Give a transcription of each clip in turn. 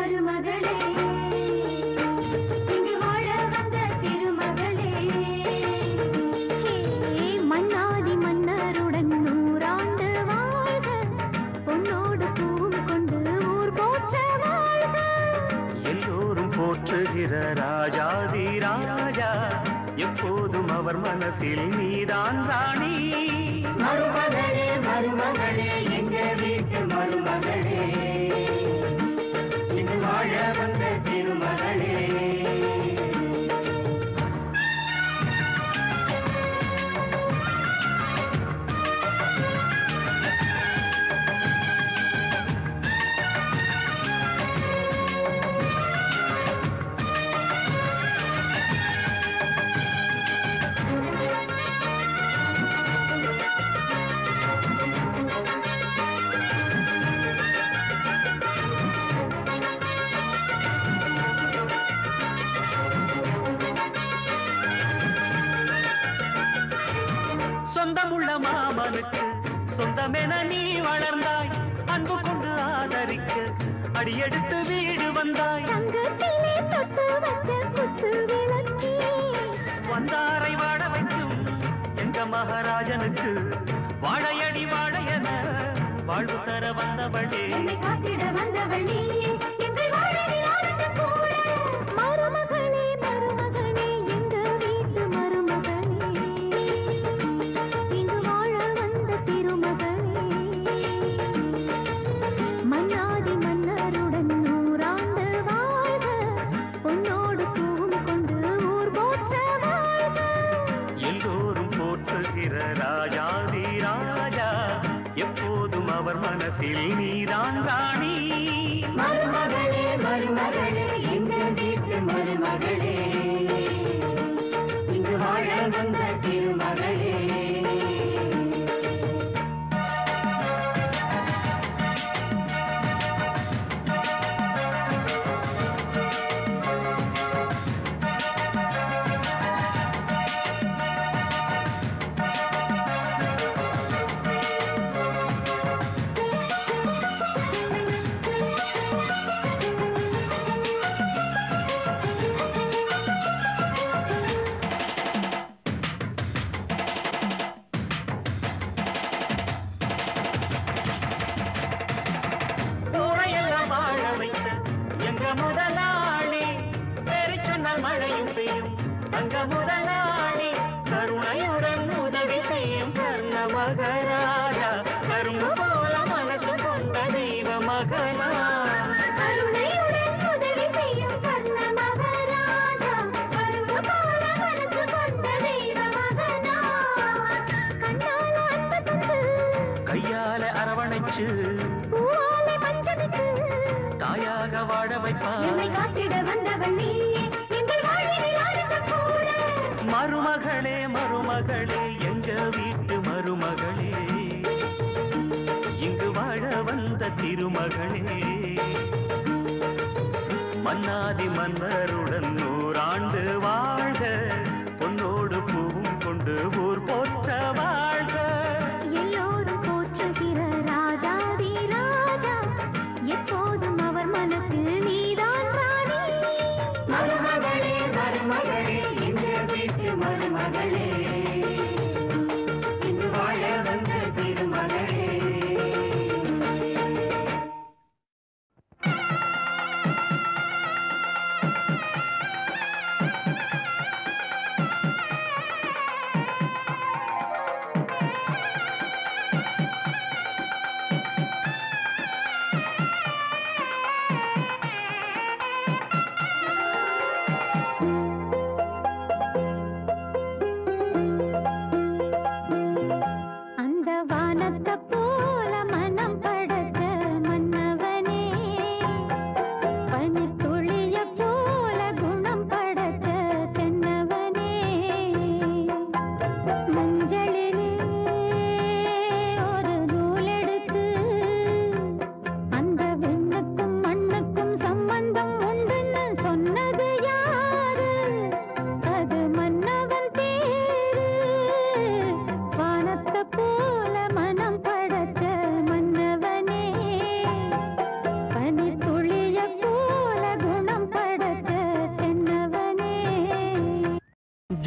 மருமகளே இங்கு வாழ வந்த திருமகளே மன்னாதி மன்னருடன் 100 ஆண்டு வாழ்க பொன்னோடு பூவும் கொண்டு ஊர் போற்ற வாழ்க எல்லோரும் போற்றுகிற ராஜாதி ராஜா எப்போதும் அவர் மனசில் நீதான் ராணி மருமகளே மருமகளே எங்க வீட்டு மருமகளே இங்கு வாழ வந்த திருமகளே சொந்தமுள்ள மாமனுக்கு சொந்தமென நீ வளர்ந்தாய் அன்பு கொண்டு ஆதரிக்க அடியெடுத்து வீடு வந்தாய் தங்கத்திலே தொட்டு வச்ச குத்து விளக்கே வந்தாரை வாழ வைக்கும் எங்க மகாராஜனுக்கு வாழையடி வாழையன வாழ்வு தர வந்தவளே என்னை காத்திட வந்தவள் நீயே எங்கள் வாழ்வில் யாருக்கு கூட மருமகளே மருமகளே எங்க வீட்டு மருமகளே இங்கு வாழ வந்த திருமகளே மன்னாதி மன்னருடன் 100 ஆண்டு வாழ்க பொன்னோடு பூவும் கொண்டு ஊர் போற்ற வாழ்க எல்லோரும் போற்றுகிற ராஜாதி ராஜா எப்போதும் அவர் மனசில் நீதான் ராணி மருமகளே மருமகளே எங்க வீட்டு மருமகளே இங்கு வாழ வந்த திருமகளே ஊரையெல்லாம் வாழ வைத்த எங்க முதலாளி பேரை சொன்னால் மழையும் பெய்யும் அங்க முதலாளி கருணையுடன் உதவி செய்யும் கர்ண மகராஜா கரும்பு போல மனசு கொண்ட தெய்வ மகனா கருணையுடன் உதவி செய்யும் கர்ண மகாராஜா கரும்பு போல மனசு கொண்ட தெய்வ மகனா கண்ணால அன்பு தந்து கையால அரவணைச்சு பூவாலை மஞ்சமிட்டு தாயாக வாழ வைப்பார் என்னை காத்திட வந்தவள் நீயே எங்கள் வாழ்வில் யாருக்கு கூட மருமகளே மருமகளே எங்க வீட்டு மருமகளே இங்கு வாழ வந்த திருமகளே மன்னாதி மன்னருடன் 100 ஆண்டு வாழ்க பொன்னோடு பூவும் கொண்டு ஊர் போற்ற வாழ்க எல்லோரும் போற்றுகிற ராஜாதி ராஜா எப்போதும் அவர் மனசில் நீதான் ராணி மருமகளே மருமகளே எங்க வீட்டு மருமகளே இங்கு வாழ வந்த திருமகளே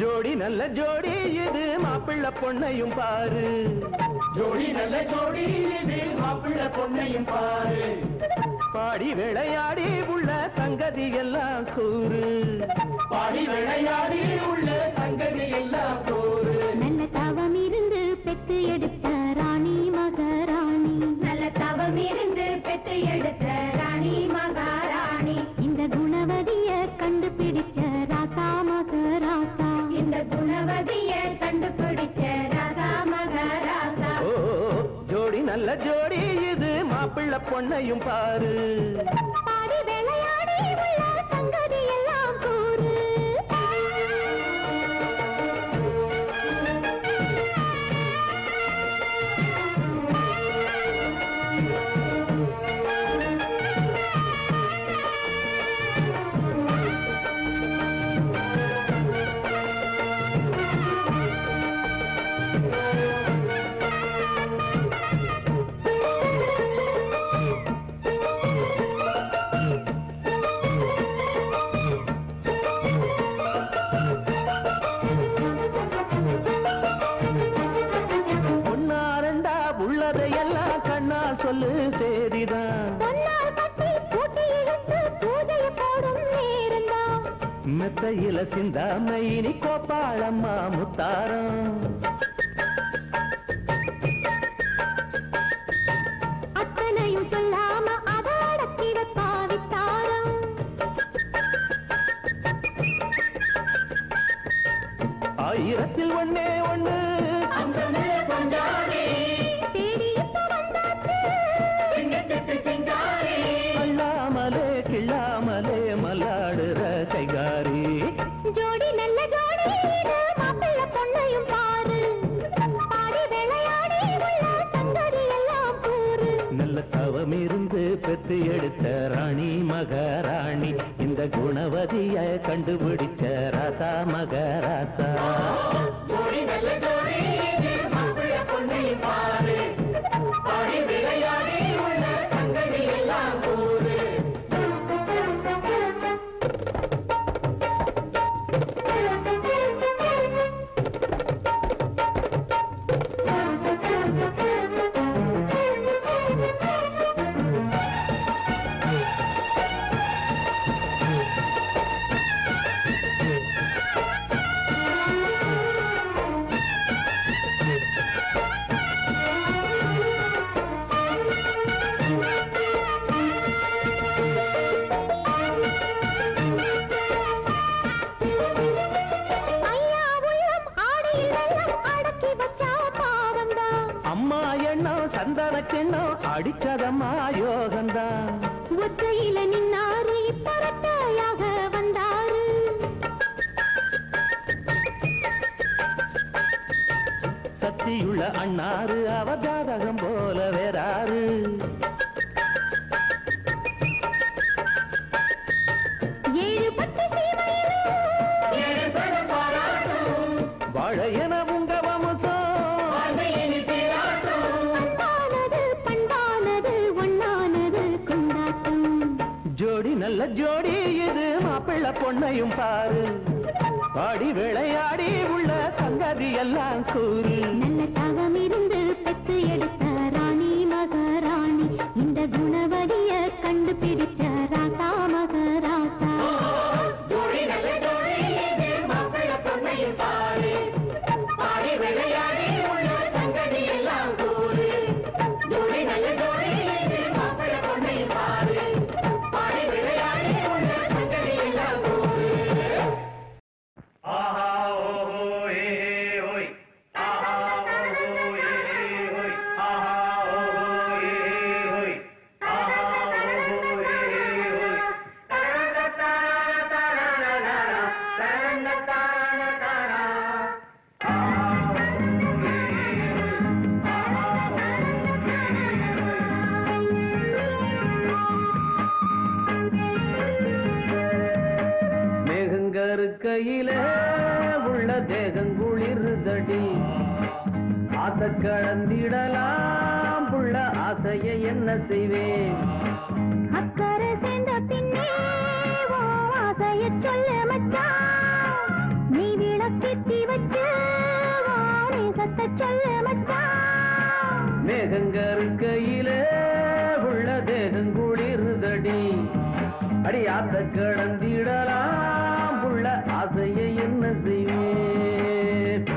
ஜோடி நல்ல ஜோடி இது மாப்பிள்ள பொண்ணையும் பாரு. ஜோடி நல்ல ஜோடி இது மாப்பிள்ள பொண்ணையும் பாரு. பாடி விளையாடி உள்ள சங்கதி எல்லாம் கூறு. பாடி விளையாடி உள்ள சங்கதி எல்லாம் கூறு. நல்ல தவம் இருந்து பெத்து எடுத்த ராணி மகாராணி. நல்ல தவம் இருந்து பெத்து எடுத்த ராணி மகாராணி. இந்த குணவதிய கண்டுபிடிச்ச ராசா மகாராசா. இந்த குணவதிய கண்டுபிடிச்ச ராசா மகாராசா. ஓ ஜோடி நல்ல ஜோடி இது மாப்பிள்ள பொண்ணையும் பாரு. பாடி விளையாடி உள்ள சங்கதி எல்லாம் கூறு. சொல்லு சேதிதான். மெத்தையில சிந்தாம இனி கோபாளம்மா முத்தாரம். அத்தனையும் சொல்லாம அடக்கி வைப்பாவித்தாரம். ஆயிரத்தில் ஒன்னே ஒண்ணு அல்லாமலே கிள்ளாமலே மல்லாடுற கைகாரி. ஜோடி நல்ல ஜோடி மாப்பிள்ள பொண்ணையும் பாரு. பாடி விளையாடி உள்ள சங்கதி எல்லாம் கூறு. நல்ல தவம் இருந்து பெத்து எடுத்த ராணி மகாராணி. இந்த குணவதிய கண்டுபிடிச்ச ராசா மகாராசா. ஜோடி நல்ல ஜோடி மாப்பிள்ள பொண்ணையும் பாரு. பாடி விளையாடி உள்ள சங்கதி எல்லாம் கூறு. சந்தனக்கெண்ணோ அடிச்சதம்மா யோகந்தான். ஒத்தையில நின்னாரு பரட்டையாக வந்தாரு. சக்தியுள்ள அண்ணாரு அவ ஜாதகம் போல வேறாரு. வாழையன உங்க வம்சம் ஜோடி நல்ல ஜோடி இது மாப்பிள்ள பொண்ணையும் பாரு. பாடி விளையாடி உள்ள சங்கதி எல்லாம் கூறு. நல்ல தவம் இருந்து பெத்து எடுத்த ராணி மகாராணி. இந்த குணவதிய கண்டுபிடிச்ச ராசா மகாராசா. ஜோடி நல்ல ஜோடி இது மாப்பிள்ள பொண்ணையும் பாரு. பாடி விளையாடி உள்ள சங்கதி எல்லாம் கூறு. ஜோடி நல்ல ஜோடி இது மாப்பிள்ள பொண்ணையும் பாரு. கையிலே உள்ள தேகங்குளிர்தடி. ஆசை கலந்திடலாம் புள்ள ஆசையை என்ன செய்வேன். அக்கறை சேர்ந்த பின்னே ஆசையை சொல்ல மச்சான். நீ விளக்கி அடியாத்த கடந்திடலாம் உள்ள ஆசையை என்ன செய்வேன்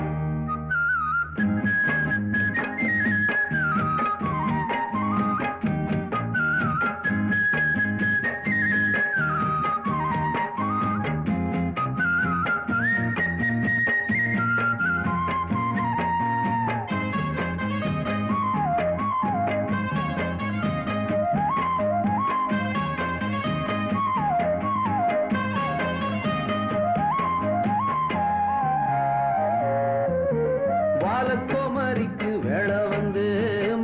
கோமரிக்கு வேளை வந்து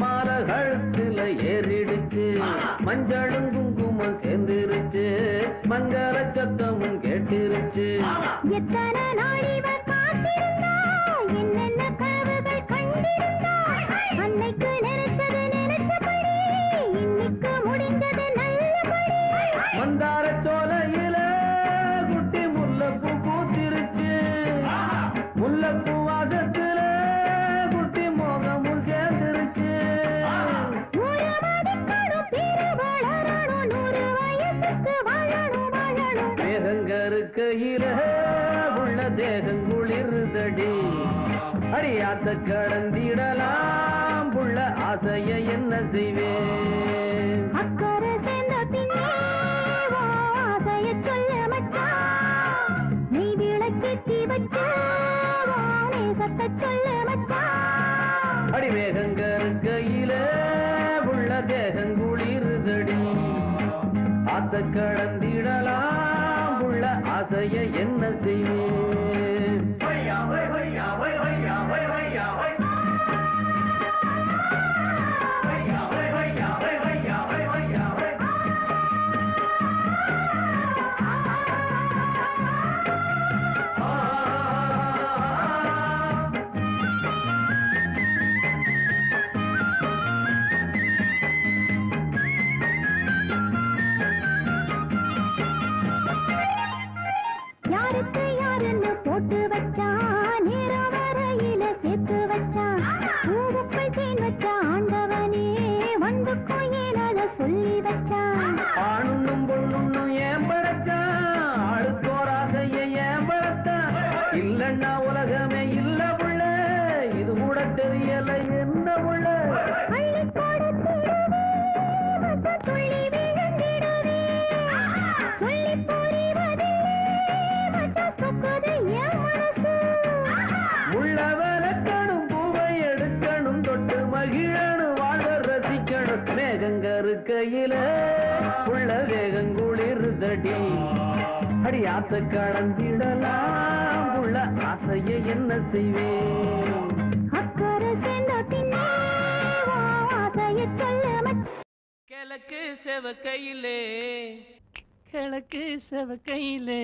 மாலை கழுத்துல ஏறிடுச்சு மஞ்சளும் குங்குமம் சேர்ந்துருச்சு மங்கள சத்தமும் கேட்டுருச்சு எத்தனை நாள் இவர் காத்திருந்தா என்னென்ன கனவுகள் கண்டிருந்தா அன்னைக்கு நினைச்சது நினைச்சபடி இன்னைக்கு முடிந்தது நல்லபடி மந்தார சோலையில குட்டி முல்லைப்பூ பூத்திருச்சு முல்லைப்பூ வாசத்துல கையில உள்ள தேகம் குளிர்தடி அடியாத்த கடந்திடலாம் உள்ள ஆசைய என்ன செய்வேன் அக்கறை சேர்ந்த பின்னே ஆசைய சொல்ல மச்சான் நீ விளக்கேத்தி வச்ச நேசத்தை சொல்ல மச்சான் அடி வேகங்கர் கையில உள்ள தேகம் குளிர்தடி ஆத்த கடந்திடலாம் ஆசைய என்ன செய்வேன் போட்டு வச்சான் நேரம் வரையில சேர்த்து வச்சான் பூவுக்குள் தேன் வச்சான் ஆண்டவனே வண்டுக்கும் ஏனத சொல்லி வச்சான் ஆணுன்னும் பொண்ணுன்னும் ஏன் படைச்சான் ஆளுக்கோர் ஆசைய ஏன் படைத்தான் இல்லன்னா உலகமே இல்ல புள்ள இது கூட தெரியல என்ன புள்ள அள்ளி கொடுத்திடுவே துள்ளி விழுந்திடுவே சொல்லி புரிவதே மச்சா சொக்குது என் மனசு உள்ளவளக்கணும் பூவை எடுக்கணும் தொட்டு மகிழணும் வாழ்வ ரசிக்கணும் மேகங்கரு கையில உள்ள வேகங்குளிர்தடி அடியாத்த கடந்திடலாம் உள்ள ஆசைய என்ன செய்வேன் அக்கறை சேர்ந்த பின்னே ஆசைய சொல்ல கிழக்கு செவக்கையிலே கிழக்கு செவக்கையிலே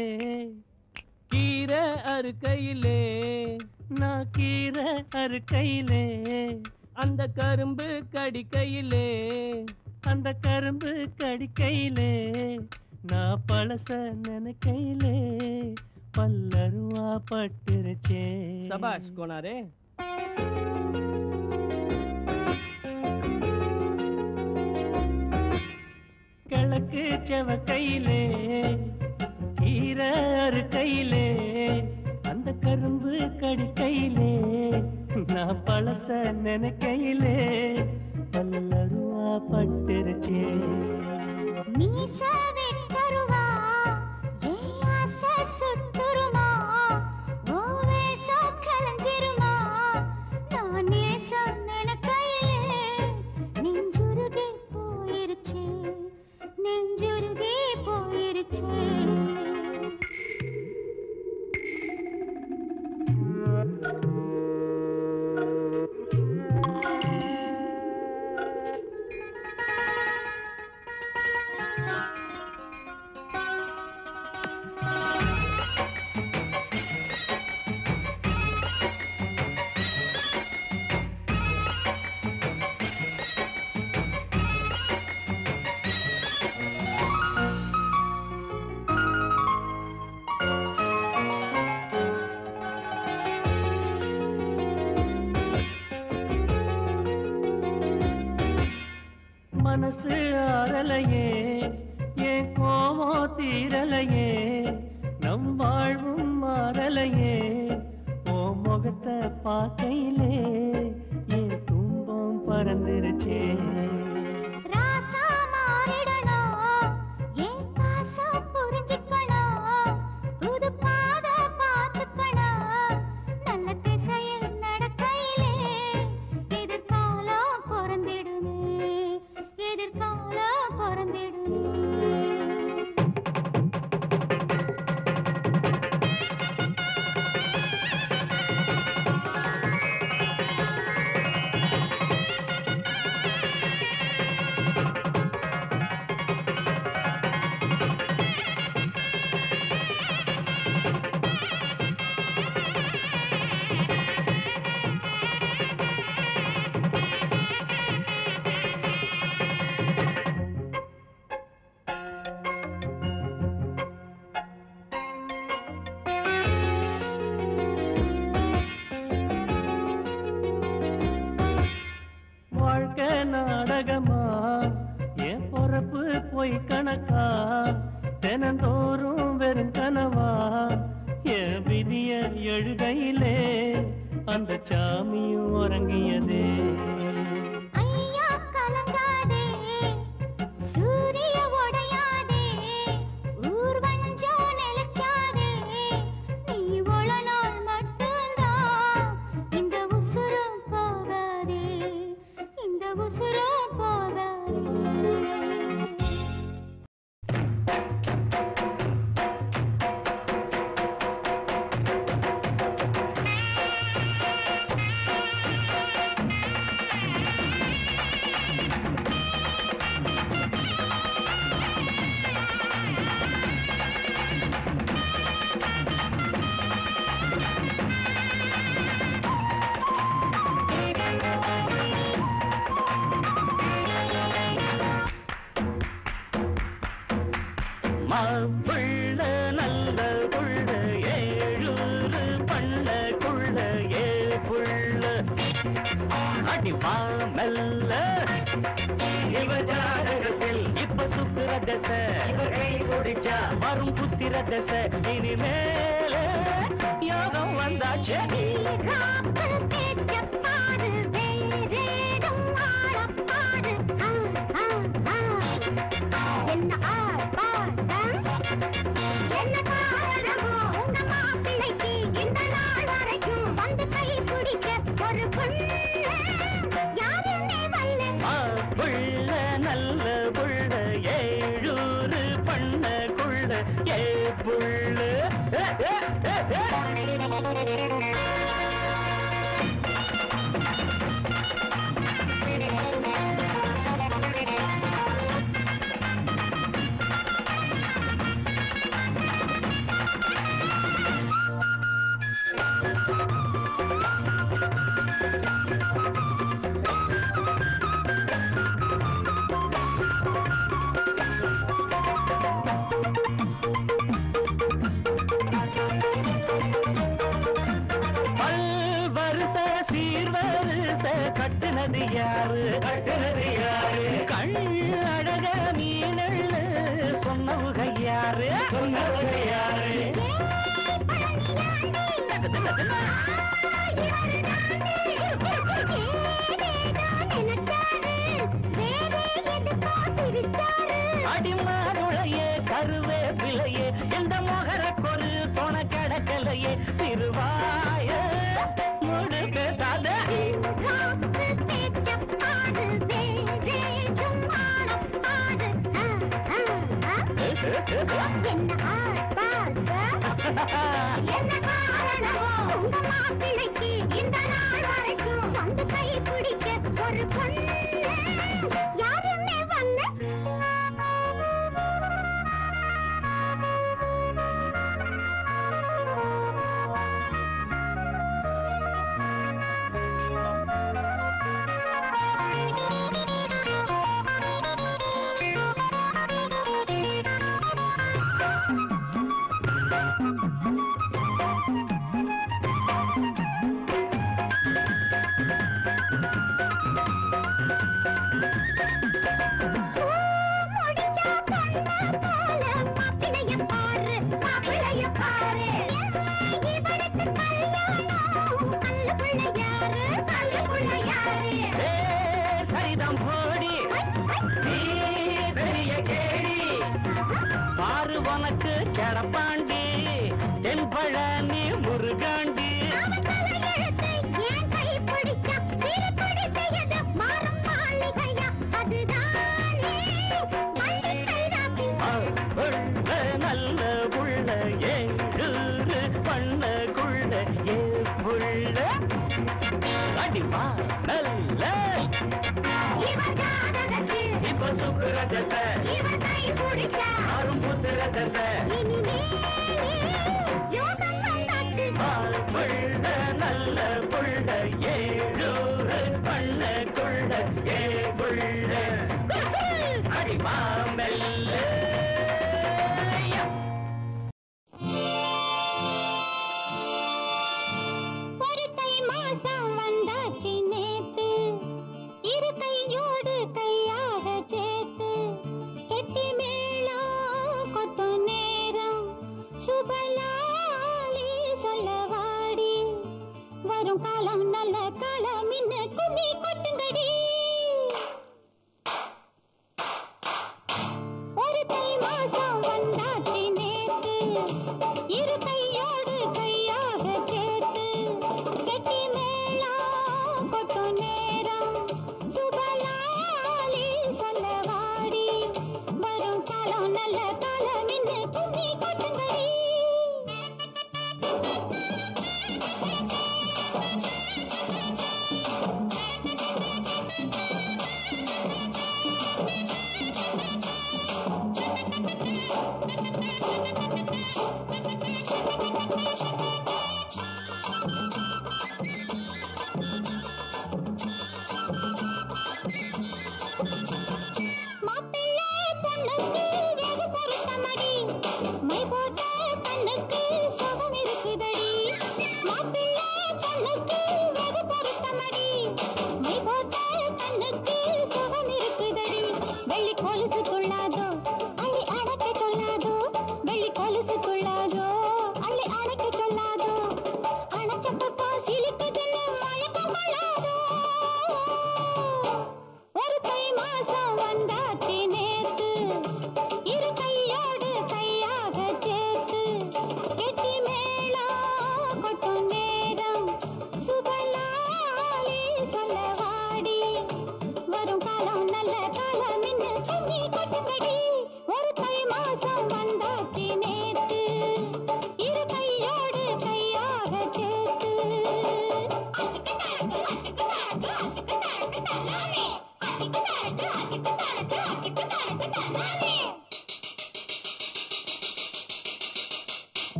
கீரை அறுக்கையிலே நான் கீரை அறுக்கையிலே அந்த கரும்பு கடிக்கையிலே அந்த கரும்பு கடிக்கையிலே நான் பழச நினைக்கையிலே பல்லருவா பட்டுருச்சே சபாஷ் கோனாரே கிழக்கு செவக்கையிலே கீரை அறுக்கையிலே அந்த கரும்பு கடிக்கையிலே நான் பழச நினைக்கையிலே பல்லருவா பட்டுருச்சே மீசவே கருவா ஏன் ஆசை சுத்துருமா ஓவே சோக்கலஞ்சிருமா நான் நேசம் நினைக்கையிலே நெஞ்சுருகி போயிருச்சே நெஞ்சுருகி போயிருச்சே மனசு ஆரலையே ஏன் கோவம் தீரலையே நம் வாழ்வும் மாறலையே ஓ முகத்தை பார்க்கையிலே என் துன்பம் பறந்துருச்சே ராசா மாறிடணும் ஏன் பாசம் புரிஞ்சுக்கணும் புது பாத பார்த்துக்கணும் நல்ல திசையில் நடக்கையிலே எதிர்காலம் பிறந்திடுமே எதிர்காலம் பிறந்திடுமே வாழ்க்கை நாடகமா என் பொறப்பு போய் கணக்கா தினந்தோறும் வெறும் கனவா என் விதிய எழுதையிலே அந்த சாமியும் உறங்கியதே ஐயா கலங்காதே சூரிய உடையாதே ஊர் வஞ்சம் நிலைக்காதே நீ உள நாள் மட்டும்தான் இந்த உசுரும் போகாதே இந்த உசுரும் போகாதே மாப்பிள்ள நல்ல புள்ள ஏழூரு பண்ண குள்ள ஏ புள்ள அடி மெல்ல இவ ஜாதகத்தில் இப்ப சுத்துற தசை இவ கை குடிச்சா வரும் புத்திர தசை இனிமேல யோகம் வந்தாச்சு ராப்பு பேச்சப் பாரு வேறேதும் ஆளப் பாரு என்ன ஆர்ப்பாட்டம் என்ன காரணமோ உங்க மாப்பிள்ளைக்கு இந்த நாள் வரைக்கும் வந்து கை பிடிக்க ஒரு பொண்ணு யாருமே வல்ல புள்ள நல்ல புள்ள ஏழூரு பண்ண குள்ள ஏ புள்ள கட்டுனது யாரு கண் அழக மீனள்ளு சொன்னவுக யாரு அடிமாருளையே கருவேப்பிலையே இந்த மொகர கொரு தொண கடக்கலையே திருவாய முடு பேசாத என்ன காரணமோ உங்க மாப்பிள்ளைக்கு இந்த நாள் வரைக்கும் வந்து கை பிடிக்க ஒரு பொண்ணு யாருமே வல்ல எடப்பாண்டி தென்பழனி முருகாண்டி நல்ல புள்ள ஏழு பண்ணக்குள்ள ஏ புள்ள அடிமா நல்ல இப்ப சுக்குற தசை ஆறும் புத்துற தசை புள்ள நல்ல புள்ள ஏழு பண்ணக்குள்ள ஏ புள்ள அடிமா மெல்ல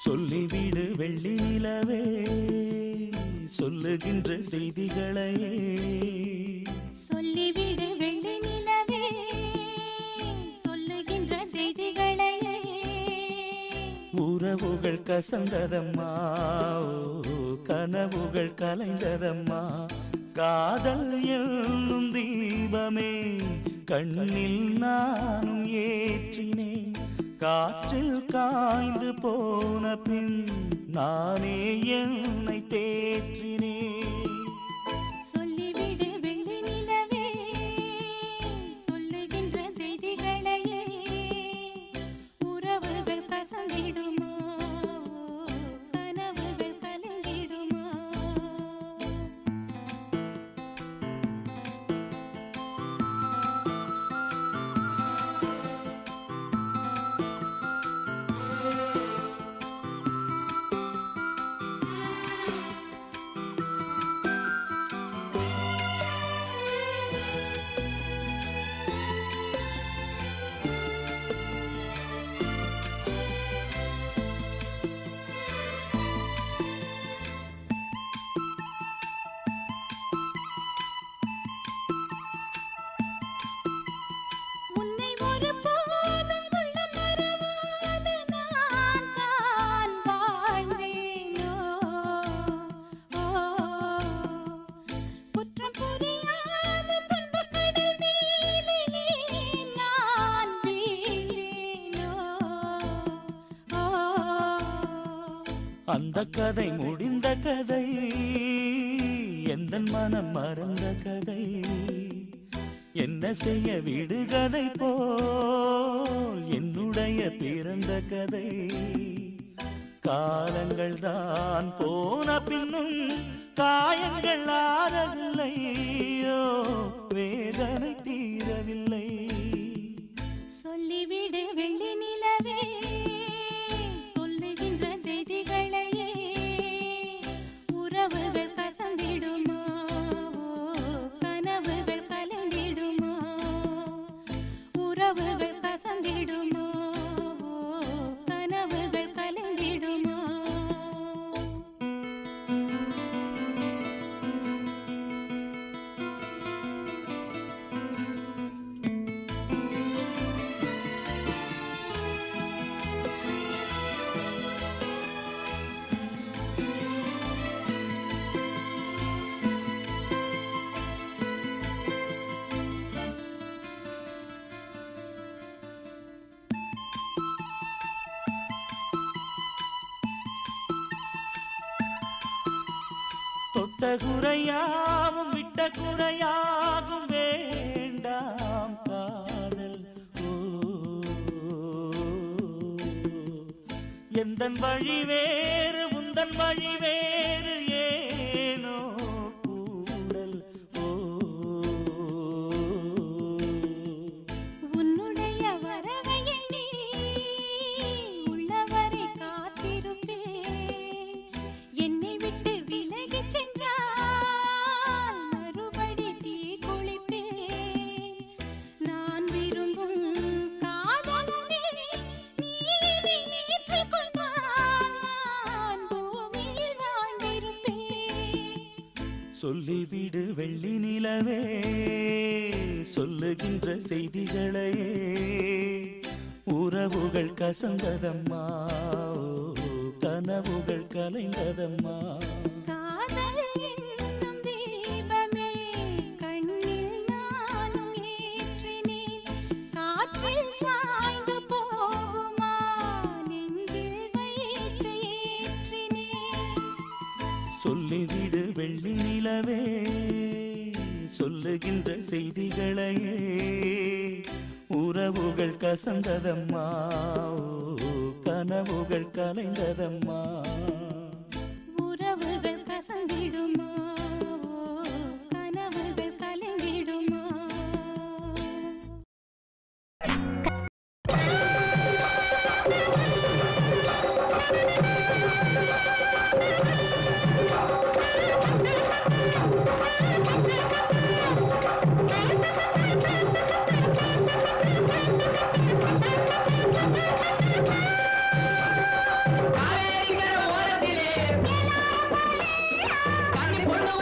சொல்லிவிடு வெள்ளி நிலவே சொல்லுகின்ற செய்திகளையே சொல்லிவிடு வெள்ளி நிலவே சொல்லுகின்ற செய்திகளையே உறவு உறவுகள் கசந்ததம்மா, கனவுகள் கலைந்ததம்மா. காதல் என்னும் தீபமே கண்ணில் நானும் ஏற்றினேன். காற்றில் காய்ந்து போன பின் நானே என்னை தேற்றினேன். சொல்லிவிடு வெள்ளி நிலவே, சொல்லுகின்ற செய்திகளையே. உறவுகள் கசந்திடுமா, கனவுகள் கலந்திடுமா. உன்னை ஒருபோதும் உள்ளம் மறவாது நான் தான் வாழ்ந்தேனோ. குற்றம் புரியாத துன்பக் கடல் மீதிலே நான் வீழ்ந்தேனோ. அந்த கதை முடிந்த கதை, எந்தன் மனம் மறந்த கதை. என்ன செய்ய விடுகதை போல் என்னுடைய பிறந்த கதை. காலங்கள் தான் போன பின்னும் காயங்கள் ஆறவில்லையோ, வேதனை தீரவில்லை. சொல்லிவிடு வெள்ளி நிலவே, சொல்லுகின்ற செய்திகளையே. உறவுகள் கசந்திடுமா, கனவுகள் கலந்திடுமா. உறவுகள் கசந்திடுமா, கனவுகள் கலந்திடுமா. தொட்ட குறையாவும் விட்ட குறையாகும் வேண்டாம் காதல். எந்தன் வழி வேறு உந்தன் வழி வேறு, ஏனோ கூடல். உன்னுடைய வரவை எண்ணி உள்ளவரை காத்திருப்பேன். என்னை விட்டு விலகிச் சென்றால் மறுபடி தீ குளிப்பேன். நான் விரும்பும் காதலனே நீ என்னை ஏற்றுக்கொண்டால் நான் பூமியில் வாழ்ந்திருப்பேன். சொல்லிவிடு வெள்ளி நிலவே, சொல்லுகின்ற செய்திகளையே. உறவுகள் கசந்ததம்மா, கனவுகள் கலைந்ததம்மா. காதல் என்னும் தீபமே கண்ணில் நானும் ஏற்றினேன். காற்றில் சாய்ந்து போகுமா, நெஞ்சில் வைத்து ஏற்றினேன். சொல்லிவிடு வெள்ளி நிலவே, சொல்லுகின்ற செய்திகளையே. உறவுகள் கசந்ததம்மா, கனவுகள் கலைந்ததம்மா. உறவுகள் கசந்திடுமா, கனவுகள் கலந்திடுமா. காவேரிக்கரை ஓரத்திலே கன்னி பொண்ணு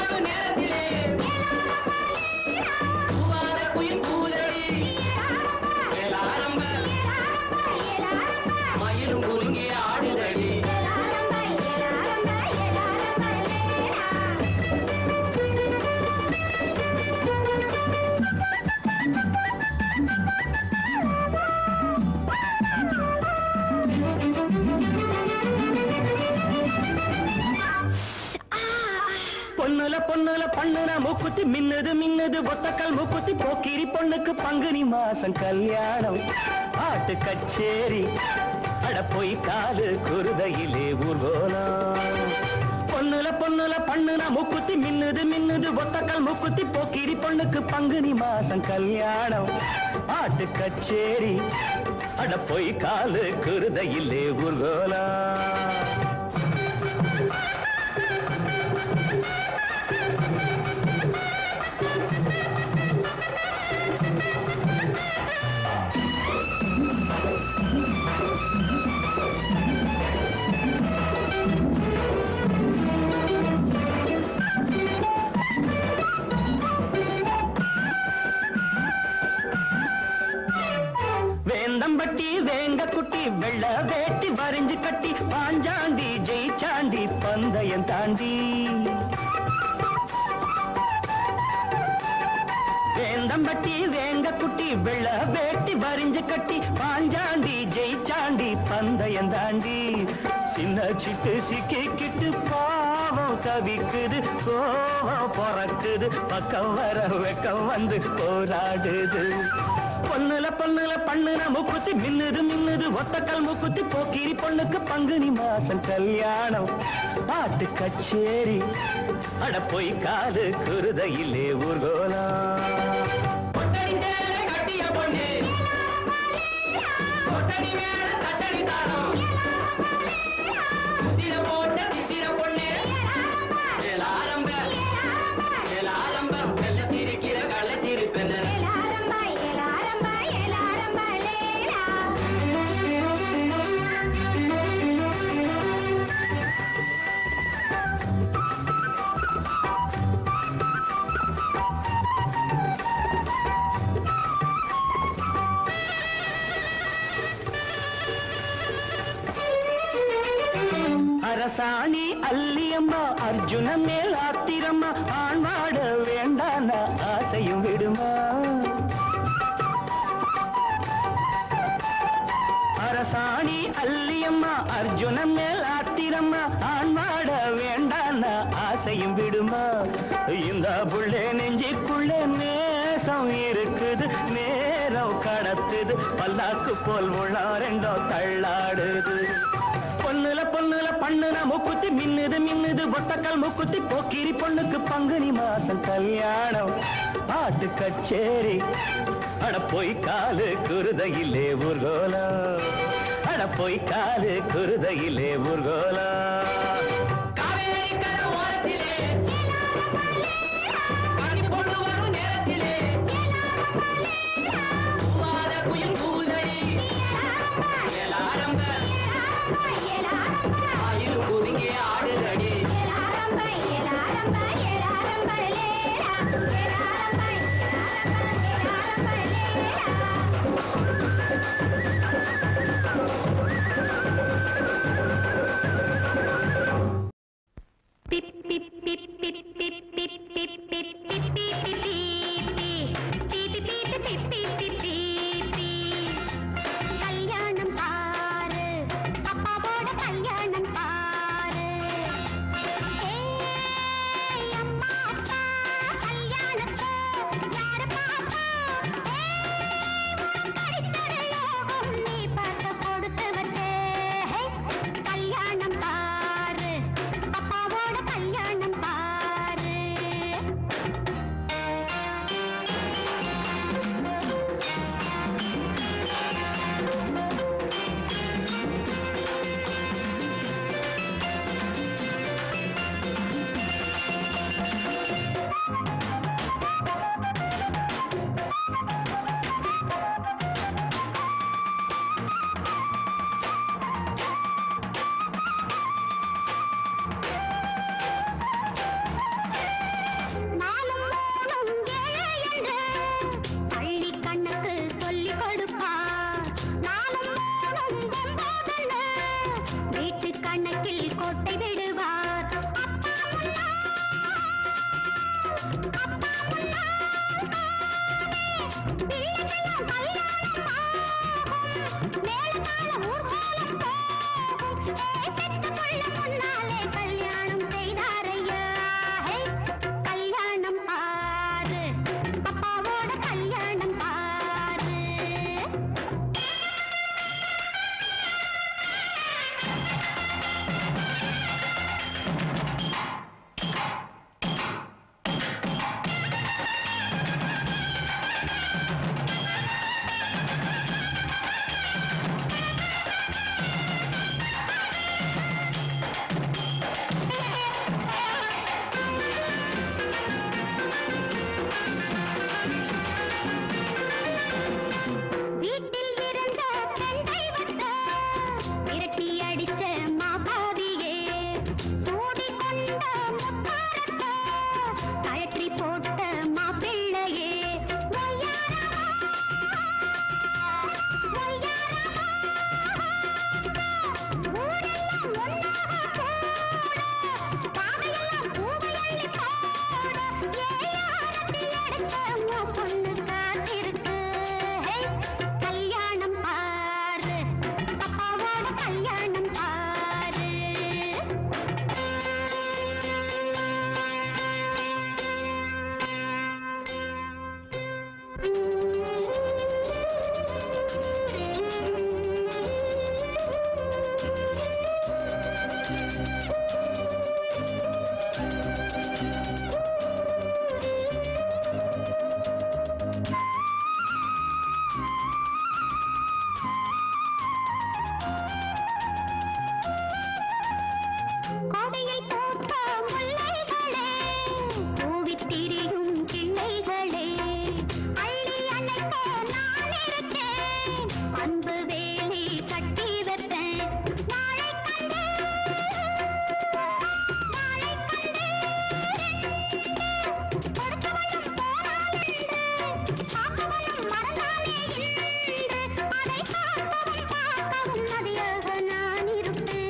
பொண்ணுல பொண்ணுல பண்ணுன மூக்குத்தி மின்னுது மின்னுது ஒத்தக்கல் மூக்குத்தி போக்கிரி பொண்ணுக்கு பங்குனி மாசம் கல்யாணம் பாட்டு கச்சேரி அட போய் காலு குருதையிலே ஊர்வலம் பொண்ணுல பொண்ணுல பண்ணுன மூக்குத்தி மின்னுது மின்னுது ஒத்தக்கல் மூக்குத்தி போக்கிரி பொண்ணுக்கு பங்குனி மாசம் கல்யாணம் பாட்டு கச்சேரி அட போய் காலு குருதையிலே ஊர்வலம் வேந்தம்பட்டி வேங்க குட்டி வெள்ள வேட்டி வரிஞ்சு கட்டி பாஞ்சாண்டி ஜெயிச்சாண்டி பந்தயம் தாண்டி வேந்தம்பட்டி வேங்க குட்டி வெள்ள வேட்டி வரிஞ்சு கட்டி பாஞ்சாண்டி ஜெயிச்சாண்டி பந்தயம் தாண்டி சின்ன சிட்டு சிக்கிக்கிட்டு பாவம் தவிக்குது கோவம் பொறக்குது பக்கம் வர வெக்கம் வந்து போராடுது பொண்ணுல பொண்ணுல பண்ணுன மூக்குத்தி மின்னுது மின்னுது ஒத்தக்கல் மூக்குத்தி போக்கிரி பொண்ணுக்கு பங்குனி மாசம் கல்யாணம் பாட்டு கச்சேரி அட போய் காது குருதையிலே ஊர்கோலம் கட்டிய பொண்ணு போட்ட சித்திர பொண்ணு ஆரம்ப வெள்ள திரிக்கிற கள்ள திருப்பெண்ண அரசாணி அல்லியம்மா அர்ஜுன மேல் ஆத்திரம்மா ஆண்மாட வேண்டான ஆசையும் விடுமா அரசாணி அல்லியம்மா அர்ஜுன மேல் ஆத்திரம்மா ஆண்மாட வேண்டான ஆசையும் விடுமா இந்த புள்ளே நெஞ்சிக்குள்ளே நேசம் இருக்குது நேரம் கடத்துது பல்லாக்கு போல் உள்ள ரெண்டோ தள்ளாடுது பொண்ணுல பொண்ணுல பண்ணுன மூக்குத்தி மின்னுது மின்னுது ஒத்தக்கல் மூக்குத்தி போக்கிரி பொண்ணுக்கு பங்குனி மாசம் கல்யாணம் பாட்டு கச்சேரி அட போய் காலு குருதையிலே ஊர்கோலம் அட போய் காலு குருதையிலே ஊர்கோலம் காவேரி கரை ஓரத்திலே கண்ணி பொண்ணு வரும் நேரத்திலே குயில் கூலடி ஆரம்ப குறுங்கே ஆடுதடி கல்யாணம் பாரு அப்பாவோட கல்யாணம் பாரு அம்மா அப்பா கல்யாணத்தை யாரு பாப்பா படிச்சது யோகம் நீ பார்த்து கொடுத்து வச்சே கல்யாணம் பாரு அப்பாவோட கல்யாணம் பாரு நாலும் மூணும் ஏழு என்று பள்ளி கண்ணுக்கு சொல்லிக் கொடுப்பார் நாலும் மூணும் ஒன்பதுன்னு வீட்டு கணக்கில் கோட்டை விடுவார் அப்பா முன்னா, அப்பா முன்னா, பிள்ளைக்கெல்லாம் கல்யாணம் ஆகும் மேலக்கால ஊர்வலம் போகும் பெத்த புள்ள முன்னாலே கல்யாணம் செய்தாரையா கோடையை போட்ட முல்லைகளே, பூவித் திரியும் கிள்ளைகளே, அள்ளி அணைக்க நான் இருக்கேன், அன்பு வேலி கட்டி வைப்பேன். நாளை கண்டு கொடுத்தவனும் போனாலுண்டு, காத்தவனும் மறந்தானே இன்று, அதை காக்கவும் காக்கவும் நதியாக நான் இருப்பேன்.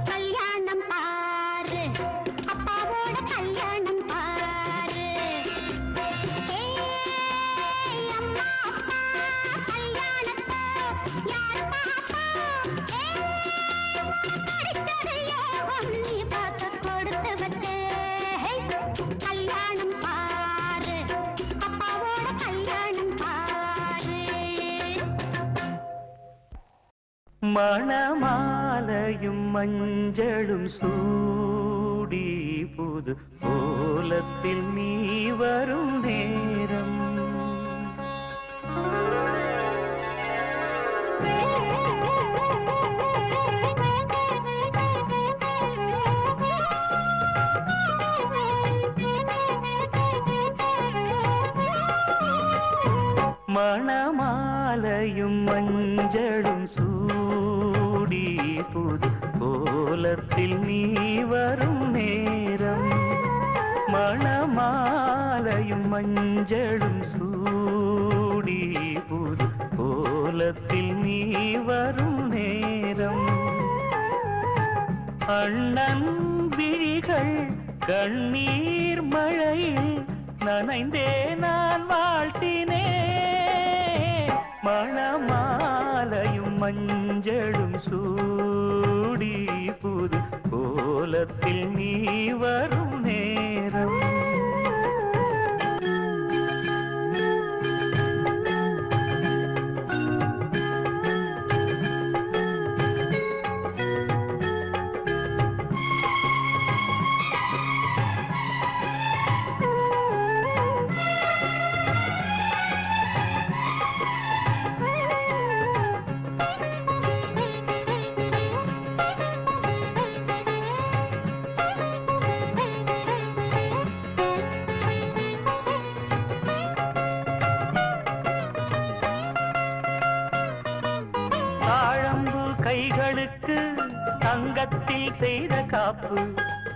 கல்யாணம் பாரு, அப்பாவோட கல்யாணம் பாரு. ஏய் அம்மா அப்பா கல்யாணத்தை யார் பாப்பா? படிச்சது யோகம் நீ பார்த்து கொடுத்து வச்சே. கல்யாணம் பாரு, அப்பாவோட கல்யாணம் பாரு. மணமாலையும் மஞ்சளும் சூடி புது கோலத்தில் நீ வரும் நேரம் மணமாலையும் மஞ்சளும் சூடி புது கோலத்தில் நீ வரும் நேரம் மணமாலையும் மஞ்சளும் சூடி புது கோலத்தில் நீ வரும் நேரம் அண்ணன் விழிகள் கண்ணீர் மழையில் நனைந்தே நான் வாழ்த்தினேன் மணமாலையும் மஞ்சளும் சூடி புது கோலத்தில் நீ வரும் நேரம் கைகளுக்கு தங்கத்தில் செய்த காப்பு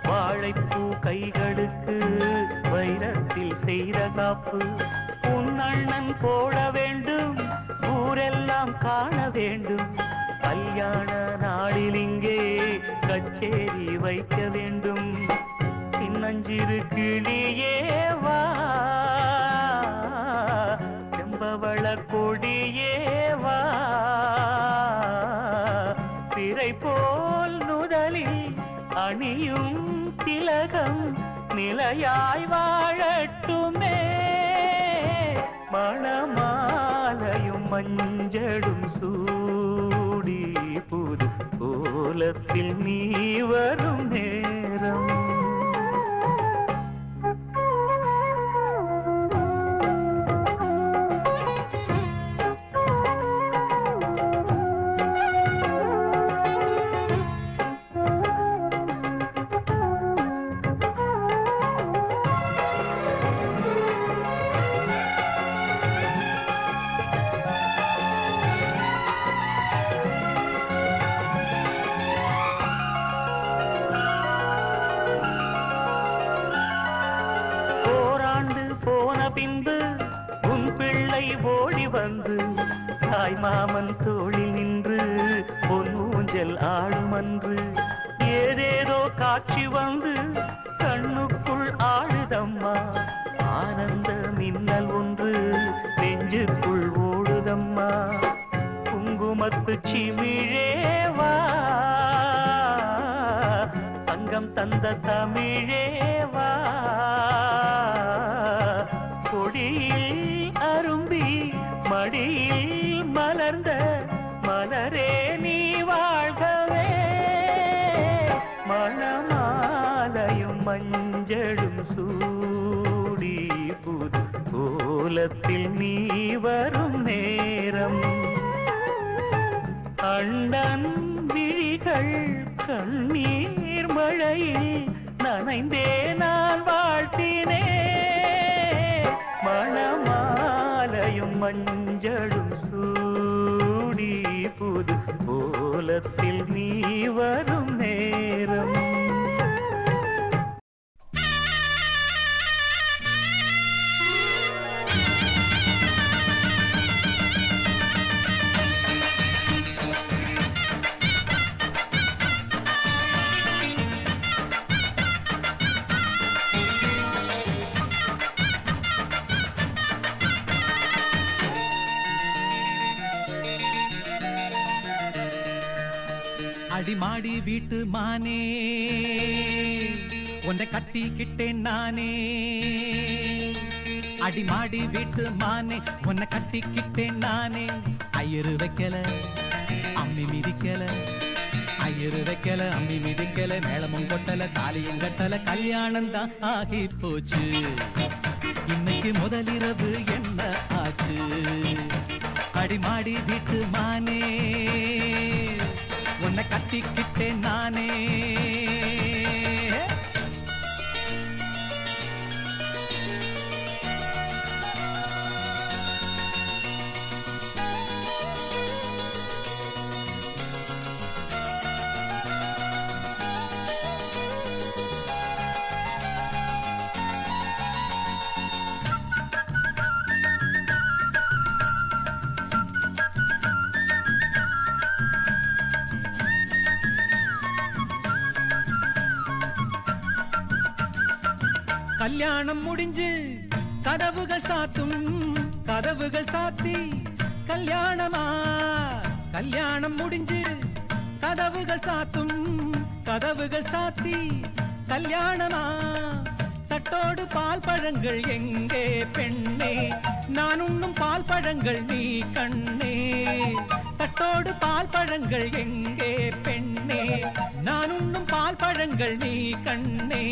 வாழைப்பூ கைகளுக்கு வைரத்தில் செய்த காப்பு உன் அண்ணன் போட வேண்டும் ஊரெல்லாம் காண வேண்டும் கல்யாண நாளில் இங்கே கச்சேரி வைக்க வேண்டும் சின்னஞ்சிறு கிளியே வா செம்பவள கொடியே வா திரை போல் நுதலில் அணியும் திலகம் நிலையாய் வாழட்டுமே மணமாலையும் மஞ்சளும் சூடி புது கோலத்தில் நீ வரும் நேரம் பின்பு உன் பிள்ளை ஓடி வந்து தாய் மாமன் தோளில் நின்று பொன் ஊஞ்சல் ஆடுமன்று ஏதேதோ காட்சி வந்து கண்ணுக்குள் ஆடுதம்மா ஆனந்த மின்னல் ஒன்று நெஞ்சுக்குள் ஓடுதம்மா குங்குமத்து சிமிழேவா சங்கம் தந்த தமிழேவா கொடியில் அரும்பி மடியில் மலர்ந்த மலரே நீ வாழ்கவே கோலத்தில் நீ வரும் நேரம் அண்ணன் விழிகள் கண்ணீர் மழையில் நனைந்தே நான் வாழ்த்தினே மணமாலையும் மஞ்சளும் சூடி புது கோலத்தில் நீ வரும் நேரம் அடிமாடி வீட்டு மானே உன்னை கட்டிக்கிட்டேன் நானே அடிமாடி வீட்டு மானே உன்னை கட்டிக்கிட்டேன் நானே ஐயரு வைக்கல அம்மி மிதிக்கல ஐயரு வைக்கல அம்மி மிதிக்கல மேளமும் கொட்டல தாலியும் கட்டல கல்யாணம் தான் ஆகி போச்சு இன்னைக்கு முதலிரவு என்ன ஆச்சு அடிமாடி வீட்டு மானே உன்னை கட்டிக்கிட்டேன் நானே கல்யாணம் முடிஞ்சு கதவுகள் சாத்தும் கதவுகள் சாத்தி கல்யாணமா கல்யாணம் முடிஞ்சு கதவுகள் சாத்தும் கதவுகள் சாத்தி கல்யாணமா தட்டோடு பால் பழங்கள் எங்கே பெண்ணே நான் உண்ணும் பால் பழங்கள் நீ கண்ணே தட்டோடு பால் பழங்கள் எங்கே பெண்ணே நான் உண்ணும் பால் பழங்கள் நீ கண்ணே